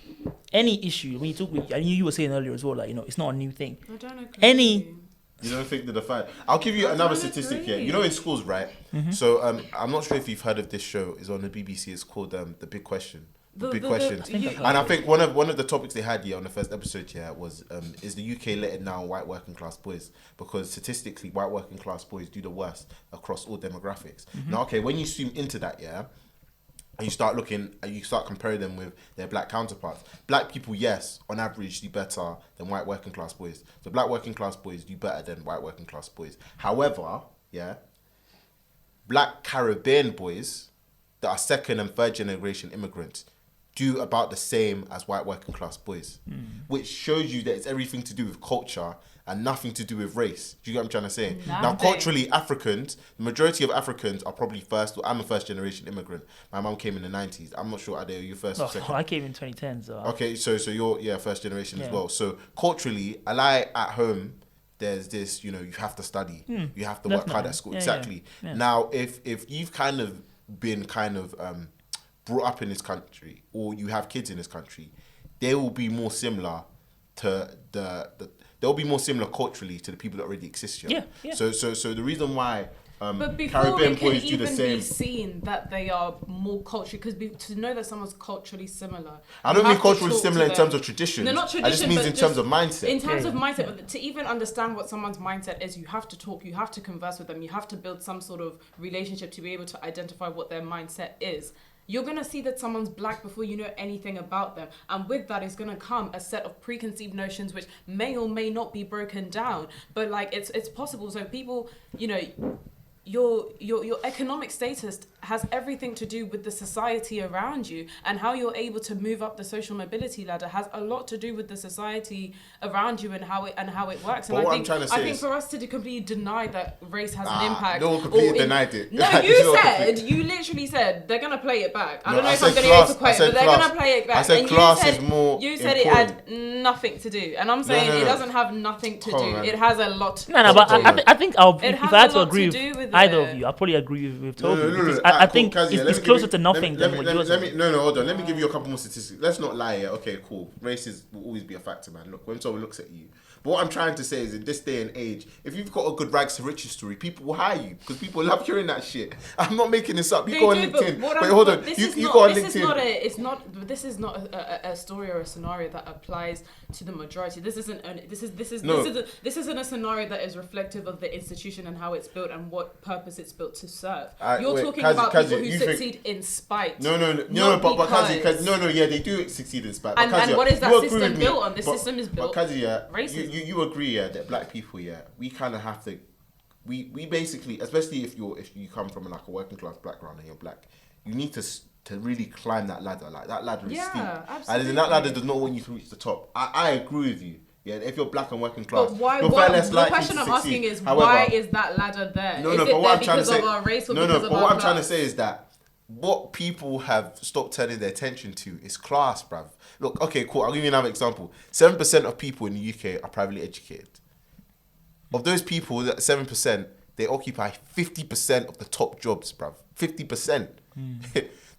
[SPEAKER 4] any issue, when you talk, I mean, you were saying earlier as well, like, you know, it's not a new thing.
[SPEAKER 1] I don't agree.
[SPEAKER 2] You don't think the divide? I'll give you another statistic here. You know, in schools, right? So I'm not sure if you've heard of this show. It's on the BBC. It's called The Big Question. big questions. And I think one of the topics they had here on the first episode was is the UK letting down white working class boys, because statistically white working class boys do the worst across all demographics. Now, okay, when you zoom into that, and you start looking, you start comparing them with their black counterparts. Black people, yes, on average, do better than white working class boys. So black working class boys do better than white working class boys. However, black Caribbean boys that are second and third generation immigrants do about the same as white working class boys, which shows you that it's everything to do with culture and nothing to do with race. Do you get what I'm trying to say? Now, culturally, Africans, the majority of Africans are probably I'm a first generation immigrant. My mum came in the 90s. I'm not sure, Ade, are you first or second?
[SPEAKER 4] I came in 2010. So
[SPEAKER 2] okay, so you're first generation as well. So culturally, at home, there's this, you have to study. You have to work hard at school. Exactly.
[SPEAKER 4] Yeah.
[SPEAKER 2] Now, if you've kind of been brought up in this country, or you have kids in this country, they will be more similar to they'll be more similar culturally to the people that already exist here.
[SPEAKER 4] Yeah.
[SPEAKER 2] So the reason why
[SPEAKER 1] but before
[SPEAKER 2] Caribbean
[SPEAKER 1] it can
[SPEAKER 2] boys do the
[SPEAKER 1] even
[SPEAKER 2] same.
[SPEAKER 1] be seen that they are more culturally, because to know that someone's culturally similar,
[SPEAKER 2] I don't
[SPEAKER 1] you
[SPEAKER 2] mean
[SPEAKER 1] have to
[SPEAKER 2] culturally
[SPEAKER 1] talk
[SPEAKER 2] similar
[SPEAKER 1] to
[SPEAKER 2] in terms
[SPEAKER 1] them.
[SPEAKER 2] of tradition.
[SPEAKER 1] No, not
[SPEAKER 2] I
[SPEAKER 1] tradition,
[SPEAKER 2] just means
[SPEAKER 1] but
[SPEAKER 2] in terms of mindset.
[SPEAKER 1] In terms of mindset, but to even understand what someone's mindset is, you have to talk, you have to converse with them, you have to build some sort of relationship to be able to identify what their mindset is. You're going to see that someone's black before you know anything about them. And with that is going to come a set of preconceived notions which may or may not be broken down. But it's possible. So people, your economic status has everything to do with the society around you, and how you're able to move up the social mobility ladder has a lot to do with the society around you and how it works. And
[SPEAKER 2] But what
[SPEAKER 1] I
[SPEAKER 2] I'm trying to say
[SPEAKER 1] think
[SPEAKER 2] is,
[SPEAKER 1] for us to completely deny that race has an impact.
[SPEAKER 2] No one completely denied it.
[SPEAKER 1] No, you literally said they're gonna play it back. I don't know if I'm gonna
[SPEAKER 2] class,
[SPEAKER 1] able to quote, but they're gonna play it back.
[SPEAKER 2] I said
[SPEAKER 1] and
[SPEAKER 2] class
[SPEAKER 1] you said,
[SPEAKER 2] is more
[SPEAKER 1] You said
[SPEAKER 2] important.
[SPEAKER 1] it had nothing to do, and I'm saying
[SPEAKER 2] No.
[SPEAKER 1] it doesn't have nothing to
[SPEAKER 2] Come
[SPEAKER 1] do.
[SPEAKER 2] on, man.
[SPEAKER 1] It has a lot.
[SPEAKER 4] No, but
[SPEAKER 1] to do.
[SPEAKER 4] I think
[SPEAKER 1] It
[SPEAKER 4] if
[SPEAKER 1] has
[SPEAKER 4] I had
[SPEAKER 1] a
[SPEAKER 4] to
[SPEAKER 1] lot
[SPEAKER 4] agree
[SPEAKER 1] to do
[SPEAKER 4] with
[SPEAKER 1] with
[SPEAKER 4] either
[SPEAKER 1] it.
[SPEAKER 4] of you, I'll probably agree with Toby.
[SPEAKER 2] No.
[SPEAKER 4] Because
[SPEAKER 2] Alright,
[SPEAKER 4] I think
[SPEAKER 2] cool, Kazia, let
[SPEAKER 4] it's
[SPEAKER 2] me
[SPEAKER 4] closer
[SPEAKER 2] give
[SPEAKER 4] to
[SPEAKER 2] you-
[SPEAKER 4] nothing
[SPEAKER 2] let
[SPEAKER 4] than
[SPEAKER 2] me-
[SPEAKER 4] what
[SPEAKER 2] let
[SPEAKER 4] you're
[SPEAKER 2] me- let me-
[SPEAKER 4] saying.
[SPEAKER 2] No, hold on. Let me give you a couple more statistics. Let's not lie here. Okay, cool. Race will always be a factor, man. Look, when someone looks at you. But what I'm trying to say is, in this day and age, if you've got a good rags to riches story, people will hire you because people love hearing that shit. I'm not making this up. You
[SPEAKER 1] They
[SPEAKER 2] go on
[SPEAKER 1] do, but
[SPEAKER 2] LinkedIn.
[SPEAKER 1] what
[SPEAKER 2] Wait,
[SPEAKER 1] I'm-
[SPEAKER 2] hold
[SPEAKER 1] but
[SPEAKER 2] on.
[SPEAKER 1] this
[SPEAKER 2] You
[SPEAKER 1] is
[SPEAKER 2] go
[SPEAKER 1] not-
[SPEAKER 2] on
[SPEAKER 1] This
[SPEAKER 2] LinkedIn.
[SPEAKER 1] is not a story or a scenario that applies to the majority. This isn't a scenario that is reflective of the institution and how it's built and what purpose it's built to serve. You're
[SPEAKER 2] wait,
[SPEAKER 1] talking
[SPEAKER 2] Kazi,
[SPEAKER 1] about
[SPEAKER 2] Kazi,
[SPEAKER 1] people who
[SPEAKER 2] you think-
[SPEAKER 1] succeed in spite.
[SPEAKER 2] No,
[SPEAKER 1] not
[SPEAKER 2] but Kazi,
[SPEAKER 1] because.
[SPEAKER 2] yeah, they do succeed in spite.
[SPEAKER 1] And
[SPEAKER 2] Kazi,
[SPEAKER 1] what is that
[SPEAKER 2] you agree
[SPEAKER 1] system
[SPEAKER 2] with me,
[SPEAKER 1] built on? The
[SPEAKER 2] but-
[SPEAKER 1] system is built
[SPEAKER 2] But Kazi,
[SPEAKER 1] racism.
[SPEAKER 2] you agree, that black people, we kind of have to, we basically, especially if you come from like a working class background and you're black, you need to really climb that ladder. Like that ladder is steep,
[SPEAKER 1] absolutely.
[SPEAKER 2] and that ladder does not want you to reach the top. I agree with you. Yeah, if you're black and working class,
[SPEAKER 1] But why?
[SPEAKER 2] you're far less
[SPEAKER 1] The
[SPEAKER 2] likely
[SPEAKER 1] question
[SPEAKER 2] to
[SPEAKER 1] I'm
[SPEAKER 2] succeed.
[SPEAKER 1] asking is,
[SPEAKER 2] However,
[SPEAKER 1] why is that ladder there?
[SPEAKER 2] No,
[SPEAKER 1] is
[SPEAKER 2] but
[SPEAKER 1] it
[SPEAKER 2] what
[SPEAKER 1] there
[SPEAKER 2] I'm trying to
[SPEAKER 1] because
[SPEAKER 2] say,
[SPEAKER 1] of our race or
[SPEAKER 2] no,
[SPEAKER 1] because
[SPEAKER 2] but
[SPEAKER 1] of
[SPEAKER 2] what
[SPEAKER 1] our
[SPEAKER 2] I'm trying to
[SPEAKER 1] class?
[SPEAKER 2] say is that what people have stopped turning their attention to is class, bruv. Look, okay, cool. I'll give you another example. 7% of people in the UK are privately educated. Of those people, that 7%, they occupy 50% of the top jobs, bruv. 50%.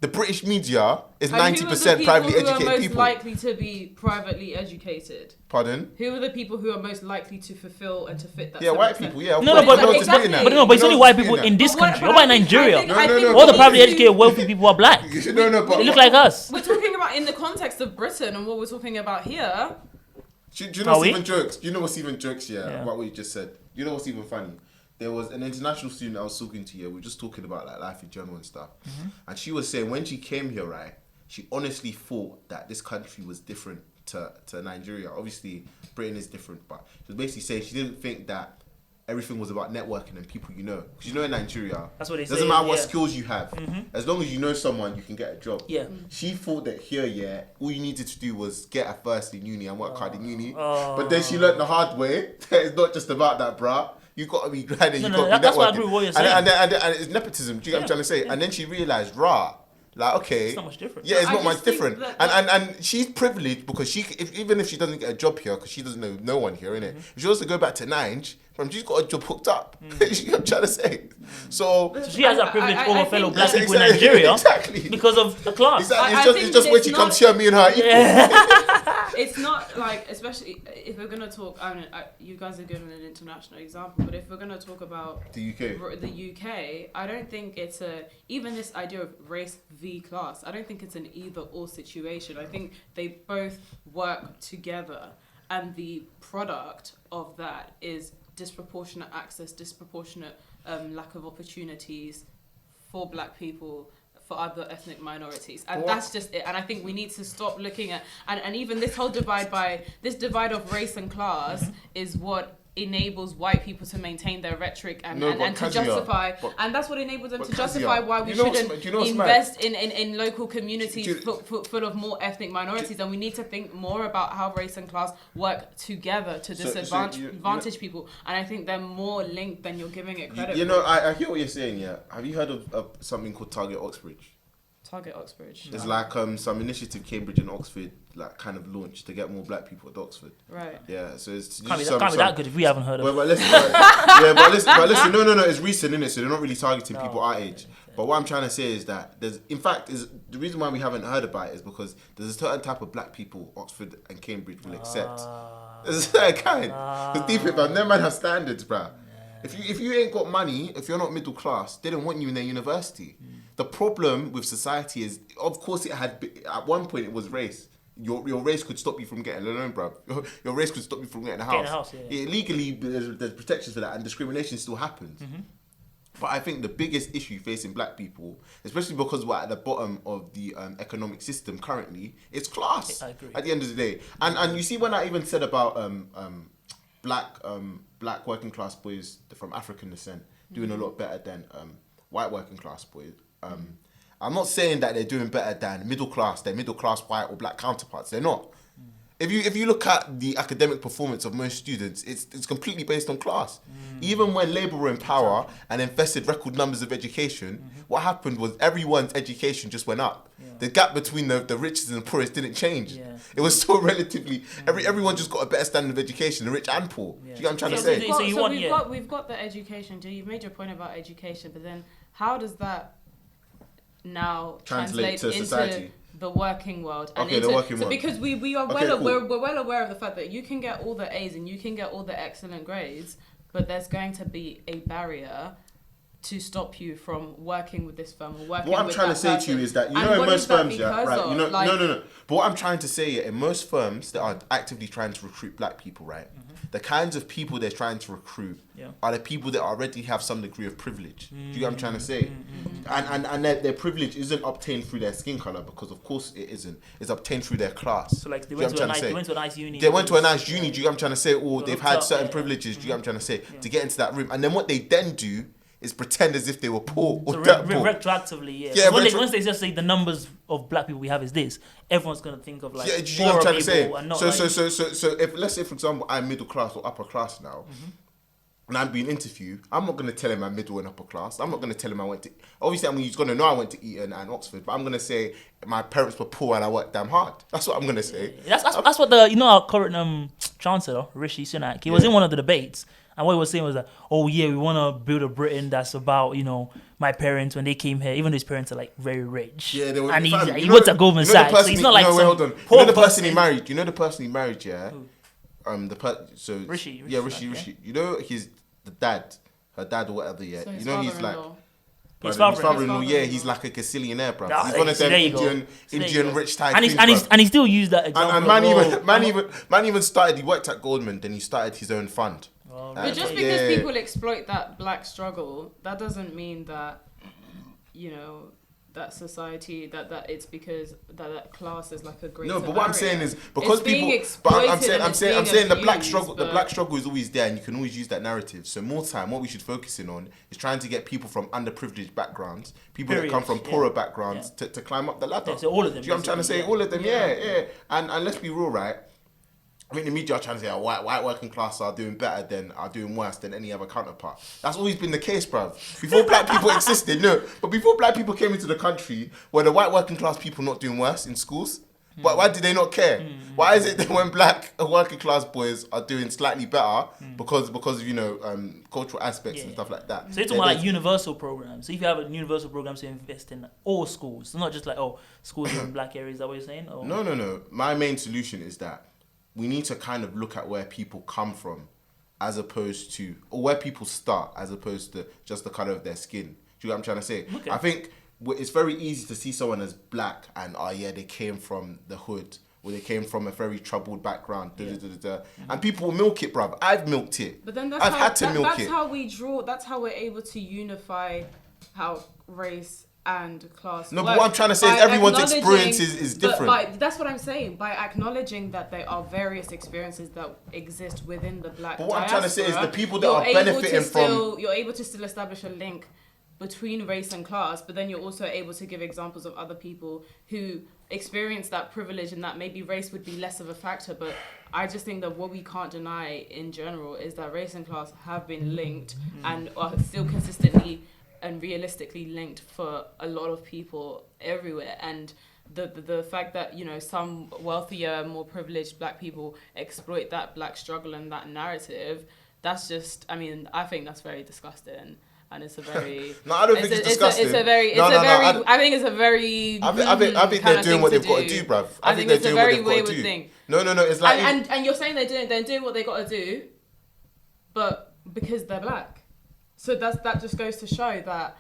[SPEAKER 2] The British media is
[SPEAKER 1] And
[SPEAKER 2] 90% privately
[SPEAKER 1] who are
[SPEAKER 2] educated
[SPEAKER 1] most
[SPEAKER 2] people.
[SPEAKER 1] likely to be privately educated?
[SPEAKER 2] Pardon?
[SPEAKER 1] Who are the people who are most likely to fulfill and to fit that?
[SPEAKER 2] Yeah, white
[SPEAKER 1] 7%?
[SPEAKER 2] people. Yeah, of
[SPEAKER 4] No,
[SPEAKER 2] course.
[SPEAKER 4] but
[SPEAKER 2] No one's
[SPEAKER 1] exactly.
[SPEAKER 2] disputing that.
[SPEAKER 4] But no, but it's
[SPEAKER 2] No
[SPEAKER 4] only
[SPEAKER 2] one's
[SPEAKER 4] white
[SPEAKER 2] disputing
[SPEAKER 4] people
[SPEAKER 2] that.
[SPEAKER 4] in this
[SPEAKER 1] But what-
[SPEAKER 4] country.
[SPEAKER 1] but
[SPEAKER 4] What about
[SPEAKER 1] I think-
[SPEAKER 4] Nigeria?
[SPEAKER 1] I think
[SPEAKER 2] No,
[SPEAKER 4] All the
[SPEAKER 1] we
[SPEAKER 4] privately
[SPEAKER 1] need to-
[SPEAKER 4] educated wealthy people are black.
[SPEAKER 2] No, but
[SPEAKER 4] They look like us.
[SPEAKER 1] We're talking about in the context of Britain and what we're talking about here.
[SPEAKER 2] Do you know
[SPEAKER 4] Are
[SPEAKER 2] what's
[SPEAKER 4] we?
[SPEAKER 2] even jokes? Do you know what's even jokes?
[SPEAKER 4] Yeah.
[SPEAKER 2] About what you just said. You know what's even funny? There was an international student I was talking to. We were just talking about like life in general and stuff. And she was saying when she came here, right, she honestly thought that this country was different to Nigeria. Obviously, Britain is different, but she was basically saying she didn't think that everything was about networking and people you know. Because you know in Nigeria,
[SPEAKER 4] That's what they say.
[SPEAKER 2] doesn't matter what
[SPEAKER 4] yeah.
[SPEAKER 2] skills you have, as long as you know someone, you can get a job.
[SPEAKER 4] Yeah.
[SPEAKER 2] She thought that here, all you needed to do was get a first in uni and work hard in uni. But then she learned the hard way that it's not just about that, bruh. You got to be grinding.
[SPEAKER 4] No,
[SPEAKER 2] You
[SPEAKER 4] no,
[SPEAKER 2] got to be
[SPEAKER 4] that's what I
[SPEAKER 2] networking.
[SPEAKER 4] agree with what you're
[SPEAKER 2] And
[SPEAKER 4] saying.
[SPEAKER 2] it's nepotism. Do you get what I'm trying to say? And then she realized, like, okay,
[SPEAKER 4] It's not much different.
[SPEAKER 2] Yeah, it's
[SPEAKER 1] I
[SPEAKER 2] not much
[SPEAKER 1] just think
[SPEAKER 2] different.
[SPEAKER 1] that-
[SPEAKER 2] And she's privileged because even if she doesn't get a job here, because she doesn't know no one here, innit? If she wants to go back to Ninge, she's got a job hooked up. You know what I'm trying to say? So
[SPEAKER 4] She has that privilege over fellow
[SPEAKER 1] think
[SPEAKER 4] black
[SPEAKER 1] that-
[SPEAKER 4] people in Nigeria
[SPEAKER 2] Exactly.
[SPEAKER 4] because of the class.
[SPEAKER 2] Exactly.
[SPEAKER 1] I
[SPEAKER 2] It's
[SPEAKER 1] think
[SPEAKER 2] just when
[SPEAKER 1] it's
[SPEAKER 2] she
[SPEAKER 1] not-
[SPEAKER 2] comes here, me and her are equal.
[SPEAKER 1] it's not like, especially if we're gonna talk. I mean, you guys are giving an international example, but if we're gonna talk about
[SPEAKER 2] The UK,
[SPEAKER 1] I don't think it's even this idea of race v class. I don't think it's an either or situation. I think they both work together, and the product of that is disproportionate access, disproportionate lack of opportunities for Black people, for other ethnic minorities, and that's just it. And I think we need to stop looking at and even this whole divide of race and class is what enables white people to maintain their rhetoric and to justify, and that's what enables them to justify why we shouldn't invest in local communities full of more ethnic minorities. And we need to think more about how race and class work together to disadvantage people. And I think they're more linked than you're giving it credit for.
[SPEAKER 2] I hear what you're saying. Yeah, have you heard of something called Target Oxbridge?
[SPEAKER 1] Target Oxbridge.
[SPEAKER 2] It's like some initiative Cambridge and Oxford like kind of launched to get more Black people at Oxford.
[SPEAKER 1] Right.
[SPEAKER 2] Yeah. So it's
[SPEAKER 4] can't be that good if we haven't heard of it.
[SPEAKER 2] But listen. No. It's recent, innit? So they're not really targeting people our age. Okay. But what I'm trying to say is that the reason why we haven't heard about it is because there's a certain type of Black people Oxford and Cambridge will accept. There's a certain kind. Because deep it, man, them man have standards, bruh. If you ain't got money, if you're not middle class, they don't want you in their university. The problem with society is, of course, at one point it was race. Your race could stop you from getting a loan, bro. Your race could stop you from getting a house. Legally, there's protections for that, and discrimination still happens. Mm-hmm. But I think the biggest issue facing Black people, especially because we're at the bottom of the economic system currently, is class.
[SPEAKER 4] I agree.
[SPEAKER 2] At the end of the day, and you see when I even said about black working class boys from African descent doing a lot better than white working class boys. I'm not saying that they're doing better than their middle class white or Black counterparts. They're not. If you look at the academic performance of most students, it's completely based on class. Even when Labour were in power and invested record numbers of education, what happened was everyone's education just went up. Yeah. The gap between the richest and the poorest didn't change. Yeah. It was still relatively everyone just got a better standard of education, the rich and poor. Yeah. Do you get what I'm trying to say?
[SPEAKER 1] We've got the education. You've made your point about education, but then how does that now translate
[SPEAKER 2] to
[SPEAKER 1] into
[SPEAKER 2] society?
[SPEAKER 1] The working world? And
[SPEAKER 2] the working world.
[SPEAKER 1] Because we are we're well aware of the fact that you can get all the A's and you can get all the excellent grades, but there's going to be a barrier to stop you from working with this firm or working
[SPEAKER 2] what I'm
[SPEAKER 1] with
[SPEAKER 2] trying
[SPEAKER 1] that
[SPEAKER 2] to say
[SPEAKER 1] person.
[SPEAKER 2] to you is that, in most firms, no. But what I'm trying to say, in most firms that are actively trying to recruit Black people, right, the kinds of people they're trying to recruit are the people that already have some degree of privilege. Do you get what I'm trying to say? And their privilege isn't obtained through their skin colour, because of course it isn't. It's obtained through their class.
[SPEAKER 4] So like they went to a nice uni.
[SPEAKER 2] They went to a nice uni, do you get what I'm trying to say? Or they've had certain privileges, do you get what I'm trying to say? To get into that room. And then what they then do is pretend as if they were poor or poor.
[SPEAKER 4] Retroactively, yeah. Once they just say the numbers of Black people we have is this, everyone's gonna think of like
[SPEAKER 2] do you know what I'm trying to say? So if let's say for example I'm middle class or upper class now, and I'm being interviewed, I'm not gonna tell him I'm middle and upper class. I'm not gonna tell him I went to. Obviously, he's gonna know I went to Eton and Oxford, but I'm gonna say my parents were poor and I worked damn hard. That's what I'm gonna say.
[SPEAKER 4] That's what our current Chancellor Rishi Sunak. He was in one of the debates. And what he was saying was that, we want to build a Britain that's about, my parents when they came here, even though his parents are like very rich.
[SPEAKER 2] Yeah, they were.
[SPEAKER 4] And he worked at Goldman Sachs, so he's not like
[SPEAKER 2] hold on. You know the person he married? You know the person he married, yeah?
[SPEAKER 4] Who? Rishi.
[SPEAKER 2] Rishi. You know the dad, her dad or whatever, yeah?
[SPEAKER 1] So
[SPEAKER 2] he's like...
[SPEAKER 4] His
[SPEAKER 2] father-in-law, he's like a gazillionaire, bro. He's one of them Indian rich tycoons,
[SPEAKER 4] and he still used that example.
[SPEAKER 2] And man even started. He worked at Goldman, then he started his own fund.
[SPEAKER 1] But just because people exploit that Black struggle, that doesn't mean that that society that it's because that class is like a greater
[SPEAKER 2] No, but what
[SPEAKER 1] barrier.
[SPEAKER 2] I'm saying is because people. But I'm saying the Black struggle is always there, and you can always use that narrative. So more time, what we should focus in on is trying to get people from underprivileged backgrounds, people that come from poorer backgrounds, to climb up the ladder.
[SPEAKER 4] So all of them.
[SPEAKER 2] Do you know what I'm trying to say? All of them, yeah. And let's be real, right? I mean, the media are trying to say white working class are doing worse than any other counterpart. That's always been the case, bruv. Before Black people existed, but before Black people came into the country, were the white working class people not doing worse in schools? Why did they not care? Why is it that when black working class boys are doing slightly better because of cultural aspects and stuff like that?
[SPEAKER 4] So you're talking about like universal programs. So if you have a universal program to invest in all schools, so not just like schools in black areas. Is that what you're saying? Or?
[SPEAKER 2] No. My main solution is that we need to kind of look at where people come from, as opposed to, or where people start, as opposed to just the color of their skin. Do you know what I'm trying to say?
[SPEAKER 4] Okay.
[SPEAKER 2] I think it's very easy to see someone as black and they came from the hood, or they came from a very troubled background, and people will milk it, bruv. I've milked it.
[SPEAKER 1] But then
[SPEAKER 2] I've had to milk it.
[SPEAKER 1] That's how we're able to unify how race and class.
[SPEAKER 2] No, but what I'm trying to say is everyone's experience is different.
[SPEAKER 1] But that's what I'm saying. By acknowledging that there are various experiences that exist within the black
[SPEAKER 2] But what
[SPEAKER 1] diaspora,
[SPEAKER 2] I'm trying to say is the people that are benefiting from...
[SPEAKER 1] You're able to still establish a link between race and class, but then you're also able to give examples of other people who experience that privilege, and that maybe race would be less of a factor. But I just think that what we can't deny in general is that race and class have been linked and are still consistently and realistically linked for a lot of people everywhere. And the fact that, you know, some wealthier, more privileged black people exploit that black struggle and that narrative, that's just, I mean, I think that's very disgusting. And it's a very...
[SPEAKER 2] No, I don't think it's disgusting.
[SPEAKER 1] I think it's a very...
[SPEAKER 2] I think they're doing what they've got to do, bruv. I think they're doing what they've got to do.
[SPEAKER 1] Thing.
[SPEAKER 2] No, it's like...
[SPEAKER 1] And you're saying they're doing what they got to do, but because they're black. So that just goes to show that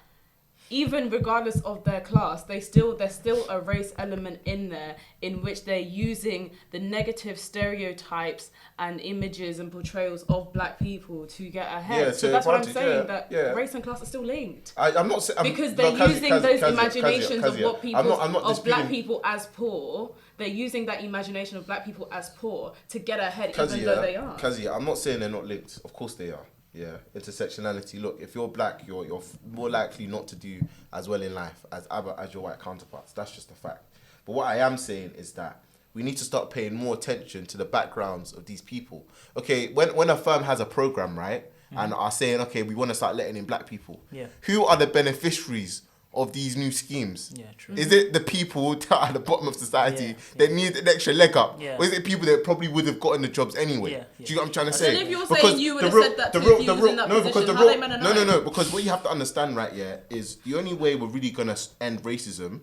[SPEAKER 1] even regardless of their class, there's still a race element in there, in which they're using the negative stereotypes and images and portrayals of black people to get ahead.
[SPEAKER 2] Yeah,
[SPEAKER 1] so that's what I'm saying, that race and class are still linked.
[SPEAKER 2] I'm not saying...
[SPEAKER 1] Because they're using those imaginations of what people, of black people as poor. They're using that imagination of black people as poor to get ahead, even though they are.
[SPEAKER 2] Kazia, I'm not saying they're not linked. Of course they are. Yeah, intersectionality. Look, if you're black, you're more likely not to do as well in life as your white counterparts. That's just a fact. But what I am saying is that we need to start paying more attention to the backgrounds of these people. Okay, when a firm has a program, right, and are saying, okay, we want to start letting in black people.
[SPEAKER 4] Yeah.
[SPEAKER 2] Who are the beneficiaries of these new schemes?
[SPEAKER 4] Yeah, true.
[SPEAKER 2] Is it the people that are at the bottom of society that need an extra leg up?
[SPEAKER 4] Yeah.
[SPEAKER 2] Or is it people that probably would have gotten the jobs anyway?
[SPEAKER 4] Yeah.
[SPEAKER 2] Do you know what I'm trying to say?
[SPEAKER 1] And if you're saying you would have said that to if you was in that position, how they meant to know?
[SPEAKER 2] No, because what you have to understand right here is the only way we're really going to end racism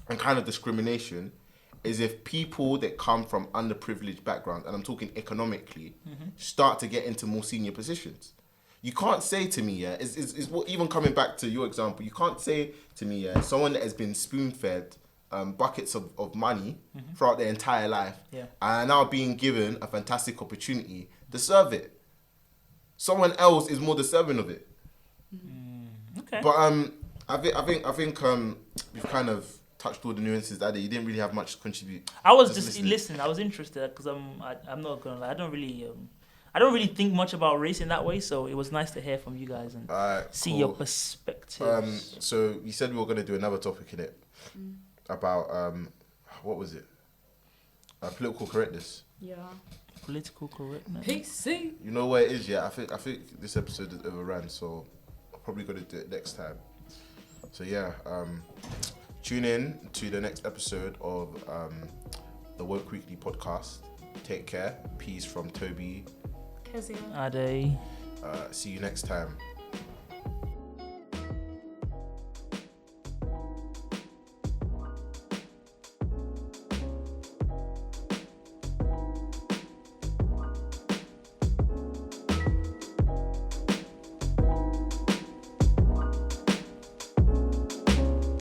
[SPEAKER 2] and kind of discrimination is if people that come from underprivileged backgrounds, and I'm talking economically, start to get into more senior positions. You can't say to me, is what, even coming back to your example, you can't say to me, someone that has been spoon-fed buckets of money throughout their entire life and are now being given a fantastic opportunity, deserve it. Someone else is more deserving of it.
[SPEAKER 4] Okay.
[SPEAKER 2] But I think we've kind of touched all the nuances that you didn't really have much to contribute.
[SPEAKER 4] I was just listening. I was interested because I'm not gonna lie. I don't really think much about race in that way, so it was nice to hear from you guys and see your perspective.
[SPEAKER 2] So you said we were going to do another topic in it about, what was it? Political correctness.
[SPEAKER 1] Yeah.
[SPEAKER 4] Political correctness.
[SPEAKER 1] PC.
[SPEAKER 2] You know where it is, yeah? I think this episode is overran, so I'm probably going to do it next time. So yeah, tune in to the next episode of the Woke Weekly podcast. Take care. Peace from Toby.
[SPEAKER 1] Kezia.
[SPEAKER 4] Ade.
[SPEAKER 2] See you next time.